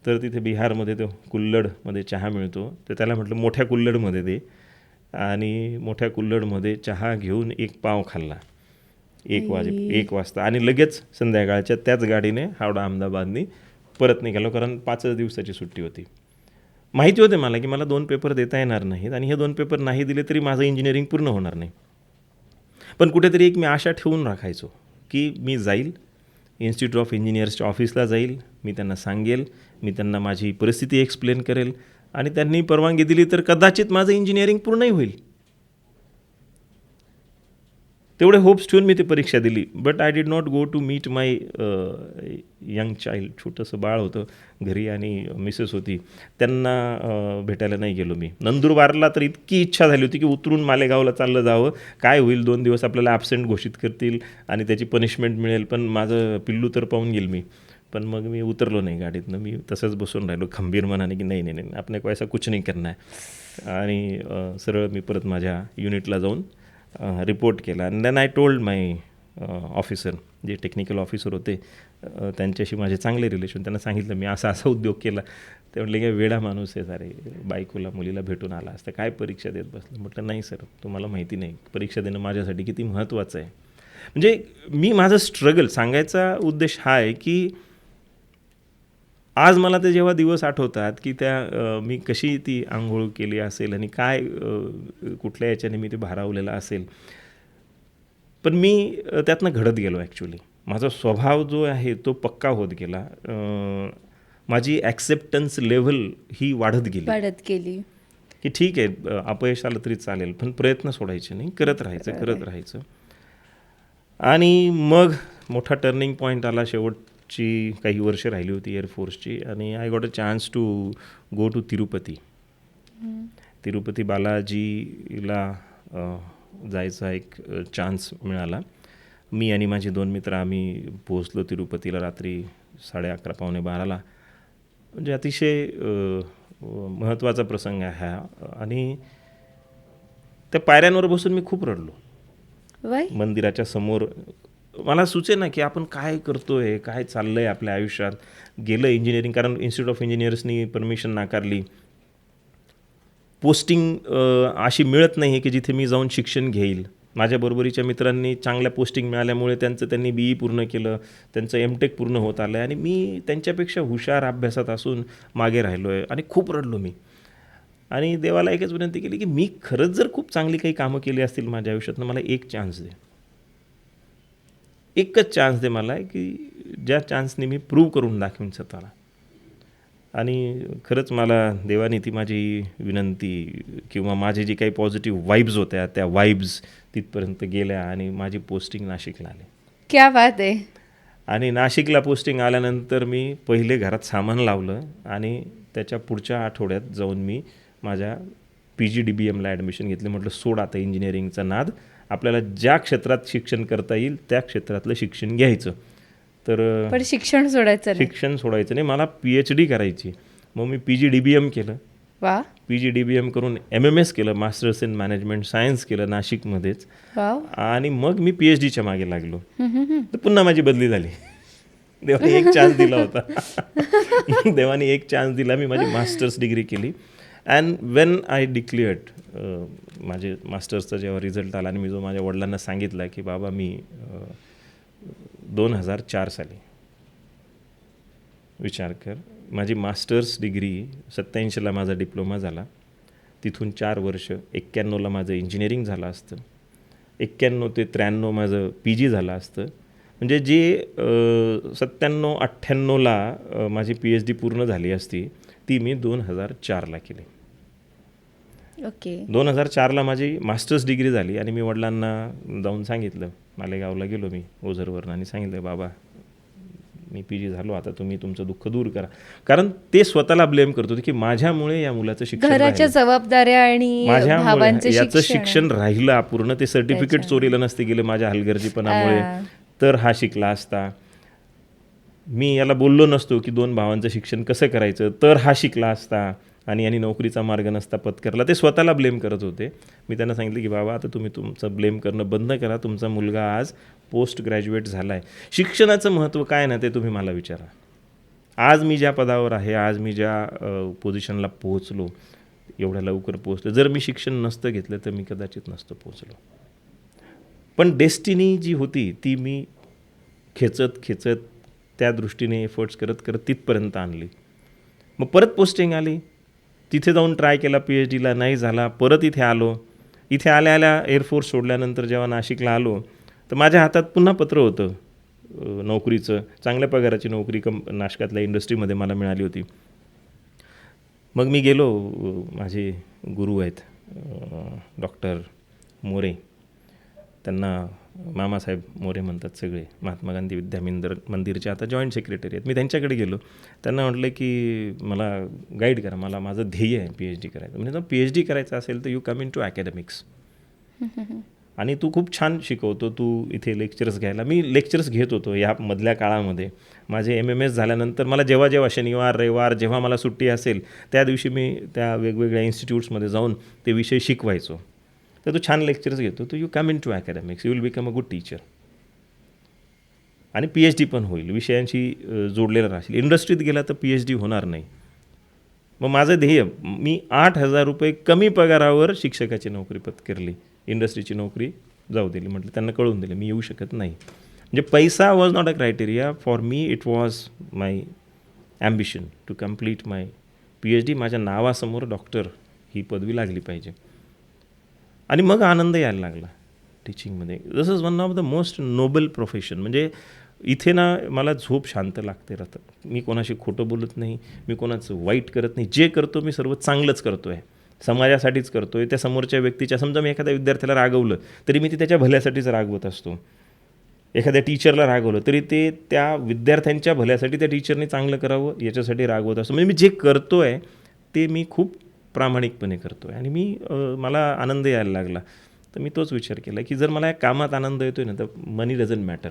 A: तर तिथे बिहारमध्ये तो कुल्हडमध्ये चहा मिळतो, तर त्याला म्हटलं मोठ्या कुल्हडमध्ये दे, आणि मोठ्या कुल्हडमध्ये चहा घेऊन एक पाव खाल्ला 1 वाजता आणि लगेच संध्याकाळच्या त्याच गाडीने हावडा अहमदाबादनी परत निघालो. कारण 5 दिवसाची सुट्टी होती. माहिती होते मला की मला 2 पेपर देता येणार नाहीत आणि हे 2 पेपर नाही दिले तरी माझं इंजिनिअरिंग पूर्ण होणार नाही. पण कुठेतरी एक मी आशा ठेवून राखायचो की मी जाईल, इन्स्टिट्यूट ऑफ इंजिनियर्सच्या ऑफिसला जाईल, मी त्यांना सांगेल, मी त्यांना माझी परिस्थिती एक्सप्लेन करेल आणि त्यांनी परवानगी दिली तर कदाचित माझं इंजिनिअरिंग पूर्णही होईल. तेवढे होप्स ठेवून मी ती परीक्षा दिली. But I did not go to meet my young child. छोटंसं बाळ होतं घरी आणि मिसेस होती, त्यांना भेटायला नाही गेलो मी. नंदुरबारला तर इतकी इच्छा झाली होती की उतरून मालेगावला चाललं जावं, काय होईल 2 दिवस आपल्याला ॲब्सेंट घोषित करतील आणि त्याची पनिशमेंट मिळेल, पण माझं पिल्लू तर पाहून गेल मी. पण मग मी उतरलो नाही गाडीतनं, मी तसंच बसून राहिलो खंबीर मनाने की नाही आपण को ऐसा कुछ नहीं करना है. आणि सरळ मी परत माझ्या युनिटला जाऊन रिपोर्ट केला. And then I told my officer, जे टेक्निकल ऑफिसर होते, त्यांच्याशी माझे चांगले रिलेशन, त्यांना सांगितलं मी असा उद्योग केला. ते म्हटले की वेडा माणूस आहे सारे, बायकोला मुलीला भेटून आला असतं, काय परीक्षा देत बसलं. म्हटलं नाही सर, तुम्हाला माहिती नाही परीक्षा देणं माझ्यासाठी किती महत्त्वाचं आहे. म्हणजे मी माझं स्ट्रगल सांगायचा उद्देश हा आहे की आज मला ते जेव्हा दिवस आठवतात की त्या मी कशी ती आंघोळ केली असेल आणि काय कुठल्या याच्याने मी ते भारावलेलं असेल, पण मी त्यातनं घडत गेलो. ॲक्च्युली माझा स्वभाव जो आहे तो पक्का होत गेला. माझी ॲक्सेप्टन्स लेव्हल ही वाढत गेली की ठीक आहे अपयश आलं तरी चालेल, पण प्रयत्न सोडायचे नाही, करत राहायचं. आणि मग मोठा टर्निंग पॉईंट आला. शेवटची काही वर्ष राहिली होती एअरफोर्सची आणि I got a chance to go to Tirupati बालाजीला जायचा एक चान्स मिळाला. मी आणि माझे 2 मित्र आम्ही पोहोचलो तिरुपतीला रात्री 11:30 पावणे 12ला. म्हणजे अतिशय महत्त्वाचा प्रसंग आहे हा. आणि त्या पायऱ्यांवर बसून मी खूप रडलो. मंदिराच्या समोर मला सुचे ना की आपण काय करतोय, काय चाललं आहे आपल्या आयुष्यात. गेलं इंजिनिअरिंग, कारण इन्स्टिट्यूट ऑफ इंजिनियर्सनी परमिशन नाकारली. पोस्टिंग अशी मिळत नाही आहे की जिथे मी जाऊन शिक्षण घेईल. माझ्या बरोबरीच्या मित्रांनी चांगल्या पोस्टिंग मिळाल्यामुळे त्यांनी BE पूर्ण केलं, त्यांचं MTech पूर्ण होत आलं आहे आणि मी त्यांच्यापेक्षा हुशार अभ्यासात असून मागे राहिलो आहे आणि खूप रडलो मी. आणि देवाला एकच विनंती केली की मी खरंच जर खूप चांगली काही कामं केली असतील माझ्या आयुष्यातनं मला एक चान्स दे, एकच चान्स दे मला की ज्या चान्सने मी प्रूव्ह करून दाखवीन स्वतःला. आणि खरंच मला देवाने ती माझी विनंती किंवा माझी जी काही पॉझिटिव्ह वाईब्स होत्या त्या वाईब्स तिथपर्यंत गेल्या आणि माझी पोस्टिंग नाशिकला आली.
B: क्या बात आहे.
A: आणि नाशिकला पोस्टिंग आल्यानंतर मी पहिले घरात सामान लावलं आणि त्याच्या पुढच्या आठवड्यात जाऊन मी माझ्या PGDBMला ॲडमिशन घेतलं. म्हटलं सोड आता इंजिनिअरिंगचा नाद, आपल्याला ज्या क्षेत्रात शिक्षण करता येईल त्या क्षेत्रातलं शिक्षण घ्यायचं. तर
B: पण शिक्षण सोडायचं नाही.
A: शिक्षण सोडायचं नाही, मला PhD करायची. मग मी PGDBM केलं.
B: वा.
A: PGDBM करून MMS केलं, मास्टर्स इन मॅनेजमेंट सायन्स केलं नाशिकमध्येच.
B: वाव.
A: आणि मग मी PhDच्या मागे लागलो. तर पुन्हा माझी बदली झाली. देवाने एक चान्स दिला होता. देवाने एक चान्स दिला, मी माझी मास्टर्स डिग्री केली. अँड वेन आय डिक्लेअर्ड माझे मास्टर्सचा जेव्हा रिझल्ट आला आणि मी जो माझ्या वडिलांना सांगितला की बाबा मी 2004 साली, विचार कर, माझी मास्टर्स डिग्री 87ला माझा डिप्लोमा झाला, तिथून 4 वर्ष 91ला माझं इंजिनिअरिंग झालं असतं, 91 ते 93 माझं PG झालं असतं. म्हणजे जे 97-98ला माझी PhD पूर्ण झाली असती ती मी 2004ला केली.
B: ओके.
A: 2004ला माझी मास्टर्स डिग्री झाली आणि मी वडिलांना जाऊन सांगितलं, मालेगावला गेलो मी ओझरवरून आणि सांगितलं बाबा मी PG झालो, आता तुम्ही तुमचं दुःख दूर करा. कारण ते स्वतःला ब्लेम करत होते की माझ्यामुळे या मुलाचं शिक्षण
B: घराच्या जबाबदाऱ्या आणि
A: माझ्यामुळे याचं शिक्षण राहिलं अपूर्ण, ते सर्टिफिकेट चोरीला नसते गेलं माझ्या हलगर्जीपणामुळे, तर हा शिकला असता. मी याला बोललो नसतो की 2 भावांचं शिक्षण कसं करायचं, तर हा शिकला असता आणि यांनी नोकरीचा मार्ग नसता पत्करला. ते स्वतःला ब्लेम करत होते. मी त्यांना सांगितलं की बाबा आता तुम्ही तुमचं ब्लेम करणं बंद करा, तुमचा मुलगा आज पोस्ट ग्रॅज्युएट झाला आहे. शिक्षणाचं महत्त्व काय ना ते तुम्ही मला विचारा. आज मी ज्या पदावर आहे, आज मी ज्या पोझिशनला पोहोचलो, एवढ्या लवकर पोहोचलो, जर मी शिक्षण नसतं घेतलं तर मी कदाचित नसतं पोहोचलो. पण डेस्टिनी जी होती ती मी खेचत त्या दृष्टीने एफर्ट्स करत तिथपर्यंत आणली. मग परत पोस्टिंग आली, तिथे जाऊन ट्राय केला PhDला, नाही झाला, परत इथे आलो. इथे आल्या एअरफोर्स सोडल्यानंतर जेव्हा नाशिकला आलो तर माझ्या हातात पुन्हा पत्र होतं नोकरीचं, चांगल्या पगाराची नोकरी नाशकातल्या इंडस्ट्रीमध्ये मला मिळाली होती. मग मी गेलो, माझे गुरु आहेत डॉक्टर मोरे, त्यांना मामासाहेब मोरे म्हणतात सगळे, महात्मा गांधी विद्या मंदिरचे आता जॉईंट सेक्रेटरी आहेत. मी त्यांच्याकडे गेलो, त्यांना म्हटलं की मला गाईड करा, मला माझं ध्येय आहे PhD करायचं. म्हणजे PhD करायचं असेल तर you come in to academics आणि तू खूप छान शिकवतो, तू इथे लेक्चर्स घ्यायला. मी लेक्चर्स घेत होतो या मधल्या काळामध्ये. माझे MMS झाल्यानंतर मला जेव्हा शनिवार रविवार जेव्हा मला सुट्टी असेल त्या दिवशी मी त्या वेगवेगळ्या इन्स्टिट्यूट्समध्ये जाऊन ते विषय शिकवायचो. तर तू छान लेक्चर्स घेतो, तू you come in to academics, you will become a good teacher आणि PhD पण होईल, विषयांशी जोडलेला राहशील. इंडस्ट्रीत गेला तर PhD होणार नाही. मग माझं ध्येय, मी 8,000 रुपये कमी पगारावर शिक्षकाची नोकरी पत्करली, इंडस्ट्रीची नोकरी जाऊ दिली. म्हटलं त्यांना कळून दिलं मी येऊ शकत नाही. म्हणजे पैसा was not a criteria for me, it was my ambition to complete my PhD. माझ्या नावासमोर डॉक्टर ही पदवी लागली पाहिजे. आणि मग आनंद यायला लागला टीचिंगमध्ये. This is one of the most noble profession. म्हणजे इथे ना मला झोप शांत लागते राहतं. मी कोणाशी खोटं बोलत नाही, मी कोणाचं वाईट करत नाही, जे करतो मी सर्व चांगलंच करतो आहे, समाजासाठीच करतो आहे. त्या समोरच्या व्यक्तीच्या, समजा मी एखाद्या विद्यार्थ्याला रागवलं तरी मी ते त्याच्या भल्यासाठीच रागवत असतो. एखाद्या टीचरला रागवलं तरी ते त्या विद्यार्थ्यांच्या भल्यासाठी त्या टीचरने चांगलं करावं याच्यासाठी रागवत असतो. म्हणजे मी जे करतो आहे ते मी खूप प्रामाणिकपणे करतो आहे आणि मला आनंद यायला लागला. तर मी तोच विचार केला की जर मला या कामात आनंद येतोय ना तर मनी डझंट मॅटर.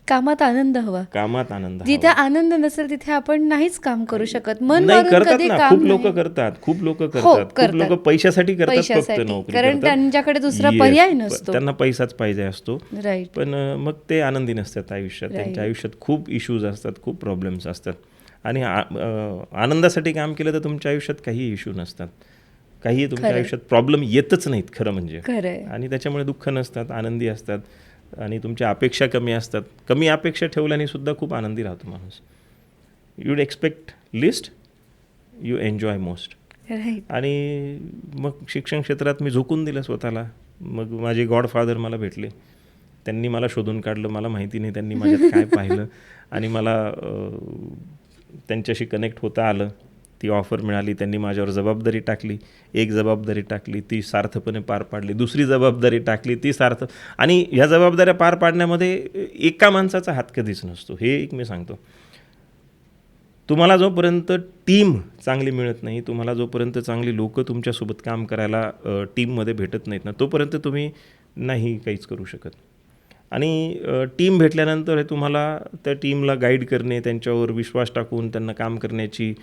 B: कामात आनंद हवा,
A: कामात आनंद.
B: जिथे आनंद नसेल तिथे आपण नाहीच काम करू शकत. मन
A: नाही
B: मारून
A: करतात
B: कधी
A: ना,
B: काम
A: खूप
B: नाही.
A: लोक करतात, खूप लोक पैशासाठी करतात, फक्त नोकरी
B: कारण
A: करतात.
B: त्यांच्याकडे दुसरा पर्याय नसतो,
A: त्यांना पैसाच पाहिजे असतो.
B: राईट.
A: पण मग ते आनंदी नसतात आयुष्यात. त्यांच्या आयुष्यात खूप इश्यूज असतात, खूप प्रॉब्लेम्स असतात. आणि आनंदासाठी काम केलं तर तुमच्या आयुष्यात काही इश्यू नसतात. काही तुमच्या
B: खरंय.
A: आयुष्यात प्रॉब्लेम येतच नाहीत खरं म्हणजे.
B: खरं आहे.
A: आणि त्याच्यामुळे दुःख नसतात, आनंदी असतात आणि तुमच्या अपेक्षा कमी असतात. कमी अपेक्षा ठेवल्याने सुद्धा खूप आनंदी राहतो माणूस. You'd expect list, you enjoy most.
B: Right.
A: आणि मग शिक्षण क्षेत्रात मी झोकून दिलं स्वतःला. मग माझे गॉडफादर मला भेटले. त्यांनी मला शोधून काढलं. मला माहिती नाही त्यांनी माझ्यात काय पाहिलं आणि मला त्यांच्याशी कनेक्ट होता आलं. ती ऑफर मिळाली. त्यांनी माझ्यावर जबाबदारी टाकली. एक जबाबदारी टाकली, ती सार्थपणे पार पाडली. दुसरी जबाबदारी टाकली, ती सार्थ. आणि ह्या जबाबदाऱ्या पार पाडण्यामध्ये एका माणसाचा हात कधीच नसतो, हे एक मी सांगतो. तुम्हाला जोपर्यंत टीम चांगली मिळत नाही, तुम्हाला जोपर्यंत चांगली लोकं तुमच्यासोबत काम करायला टीममध्ये भेटत नाहीत ना, तोपर्यंत तुम्ही नाही काहीच करू शकत. आणि टीम भेटल्यानंतर तुम्हाला त्या टीमला गाईड करणे, त्यांच्यावर विश्वास टाकून त्यांना काम करण्याची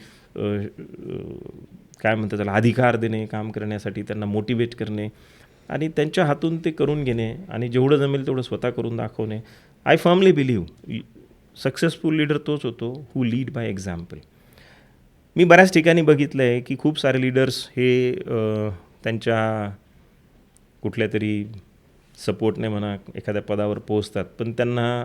A: काय म्हणतात त्याला, अधिकार देणे, काम करण्यासाठी त्यांना मोटिवेट करणे आणि त्यांच्या हातून ते करून घेणे आणि जेवढं जमेल तेवढं स्वतः करून दाखवणे. I firmly believe successful leader तोच होतो हू लीड बाय एक्झाम्पल. मी बऱ्याच ठिकाणी बघितलं आहे की खूप सारे लीडर्स हे त्यांच्या कुठल्या तरी सपोर्टने म्हणा एखाद्या पदावर पोहोचतात, पण त्यांना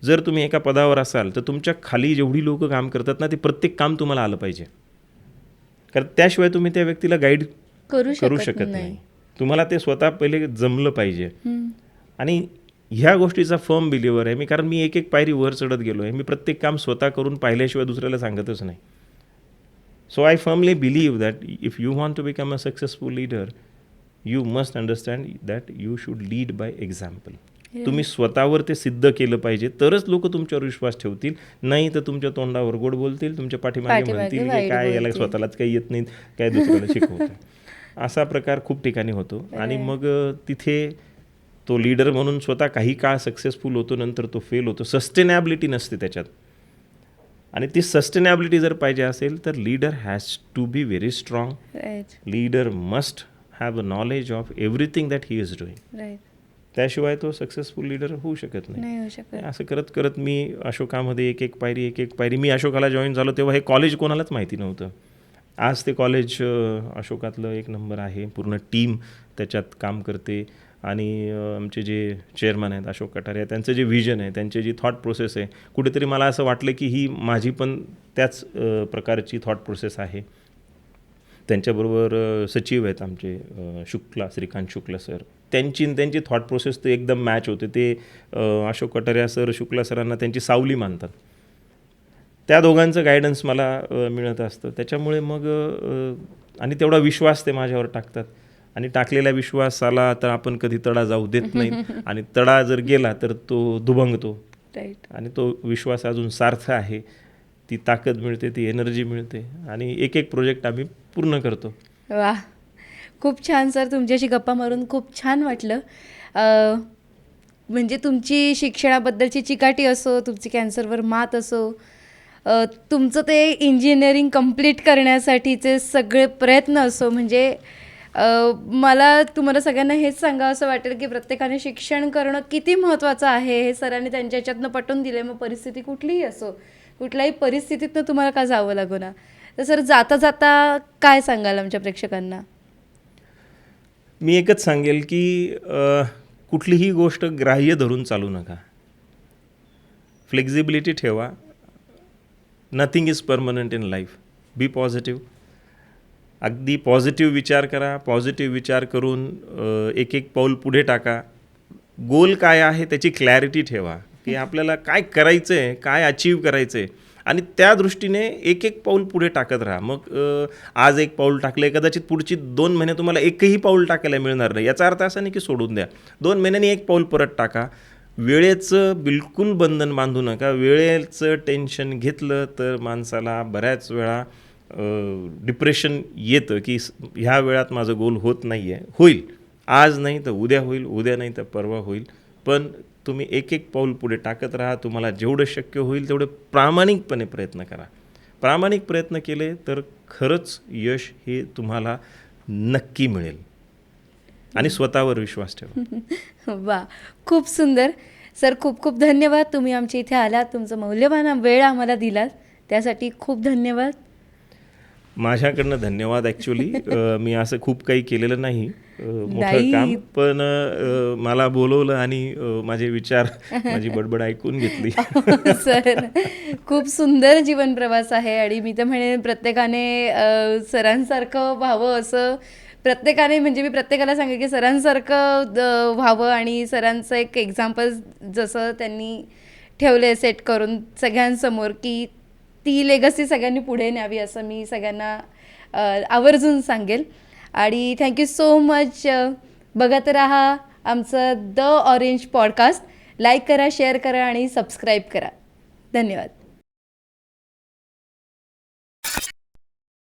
A: जर तुम्ही एका पदावर असाल तर तुमच्या खाली जेवढी लोकं काम करतात ना, ते प्रत्येक काम तुम्हाला आलं पाहिजे, कारण त्याशिवाय तुम्ही त्या व्यक्तीला गाईड करू शकत नाही. तुम्हाला ते स्वतः पहिले जमलं पाहिजे. आणि ह्या गोष्टीचा फर्म बिलिव्हर आहे मी, कारण मी एक एक पायरी वर चढत गेलो आहे. मी प्रत्येक काम स्वतः करून पाहिल्याशिवाय दुसऱ्याला सांगतच नाही. So I firmly believe that if you want to become a successful leader, you must understand that you should lead by example. तुम्ही स्वतःवर ते सिद्ध केलं पाहिजे, तरच लोक तुमच्यावर विश्वास ठेवतील. नाही तर तुमच्या तोंडावर गोड बोलतील, तुमच्या पाठीमागे म्हणतील की काय याला स्वतःलाच काही येत नाही, काय दुसऱ्याला शिकवतं. असा प्रकार खूप ठिकाणी होतो. आणि मग तिथे तो लीडर म्हणून स्वतः काही काळ सक्सेसफुल होतो, नंतर तो फेल होतो. सस्टेनॅबिलिटी नसते त्याच्यात. आणि ती सस्टेनॅबिलिटी जर पाहिजे असेल तर leader has to be very strong. Leader must have a knowledge of everything that he is doing. त्याशिवाय तो सक्सेसफुल लीडर होऊ शकत नाही. असं करत करत मी अशोकामध्ये एक एक पायरी. मी अशोकाला जॉईन झालो तेव्हा हे कॉलेज कोणालाच माहिती नव्हतं. आज ते कॉलेज अशोकातलं एक नंबर आहे. पूर्ण टीम त्याच्यात काम करते. आणि आमचे जे चेअरमन आहेत अशोक कटारे, त्यांचं जे व्हिजन आहे, त्यांची जी थॉट प्रोसेस आहे, कुठेतरी मला असं वाटलं की ही माझी पण त्याच प्रकारची थॉट प्रोसेस आहे. त्यांच्याबरोबर सचिव आहेत आमचे श्रीकांत शुक्ला सर, त्यांची थॉट प्रोसेस तर एकदम मॅच होते. ते अशोक कटारिया सर शुक्ला सरांना त्यांची सावली मानतात. त्या दोघांचं गायडन्स मला मिळत असतं. त्याच्यामुळे मग आणि तेवढा विश्वास ते माझ्यावर टाकतात. आणि टाकलेल्या विश्वासाला तर आपण कधी तडा जाऊ देत नाही. आणि तडा जर गेला तर तो दुभंगतो. आणि तो विश्वास अजून सार्थ आहे. ती ताकद मिळते, ती एनर्जी मिळते आणि एक एक प्रोजेक्ट आम्ही पूर्ण करतो.
B: वा, खूप छान सर. तुमच्याशी गप्पा मारून खूप छान वाटलं. म्हणजे तुमची शिक्षणाबद्दलची चिकाटी असो, तुमची कॅन्सरवर मात असो, तुमचं ते इंजिनिअरिंग कंप्लीट करण्यासाठीचे सगळे प्रयत्न असो, म्हणजे मला तुम्हाला सगळ्यांना हेच सांगावं असं वाटेल की प्रत्येकाने शिक्षण करणं किती महत्त्वाचं आहे हे सरांनी त्यांच्या ह्याच्यातनं पटवून दिले. मग परिस्थिती कुठलीही असो, कुठल्याही परिस्थितीतनं तुम्हाला का जावं लागो ना. तर सर, जाता जाता काय सांगाल आमच्या प्रेक्षकांना?
A: मी एकच सांगेल की कुठलीही गोष्ट ग्राह्य धरून चालू नका. फ्लेक्झिबिलिटी ठेवा. Nothing is permanent in life. Be positive. अगदी पॉझिटिव्ह विचार करा. पॉझिटिव्ह विचार करून एक एक पाऊल पुढे टाका. गोल काय आहे त्याची क्लॅरिटी ठेवा की आपल्याला काय करायचं आहे, काय अचीव करायचं आहे, आणि त्या दृष्टीने एक एक पाऊल पुढे टाकत राहा. मग आज एक पाऊल टाकलं, कदाचित पुढची 2 महिने तुम्हाला एकही पाऊल टाकायला मिळणार नाही. याचा अर्थ असा नाही की सोडून द्या. 2 महिन्यांनी एक पाऊल परत टाका. वेळेचं बिलकुल बंधन बांधू नका. वेळेचं टेन्शन घेतलं तर माणसाला बऱ्याच वेळा डिप्रेशन येतं की ह्या वेळात माझं गोल होत नाही आहे. होईल, आज नाही तर उद्या होईल, उद्या नाही तर परवा होईल. पण तुम्ही एक एक पाऊल पुढे टाकत राहा. तुम्हाला जेवढं शक्य होईल तेवढे प्रामाणिकपणे प्रयत्न करा. प्रामाणिक प्रयत्न केले तर खरंच यश हे तुम्हाला नक्की मिळेल. आणि स्वतःवर विश्वास ठेवा.
B: वा, खूप सुंदर सर. खूप खूप धन्यवाद. तुम्ही आमच्या इथे आलात, तुमचं मौल्यवान वेळ आम्हाला दिलात, त्यासाठी खूप धन्यवाद.
A: माझ्याकडनं धन्यवाद. ॲक्च्युली मी असं खूप काही केलेलं नाही मोठं
B: नाही.
A: काम, पण मला बोलवलं आणि माझे विचार माझी बडबड ऐकून घेतली.
B: सर, खूप सुंदर जीवन प्रवास आहे आणि मी तर म्हणेन प्रत्येकाने सरांसारखं व्हावं असं प्रत्येकाने, म्हणजे मी प्रत्येकाला सांगेन की सरांसारखं व्हावं आणि सरांचं एक एक्झाम्पल जसं त्यांनी ठेवले सेट करून सगळ्यांसमोर, की ती लेगसी सगळ्यांनी पुढे न्यावी असं मी सगळ्यांना आवर्जून सांगेल. आणि थँक्यू सो मच. बघत राहा आमचं द ऑरेंज पॉडकास्ट. लाईक करा, शेअर करा आणि सबस्क्राईब करा. धन्यवाद.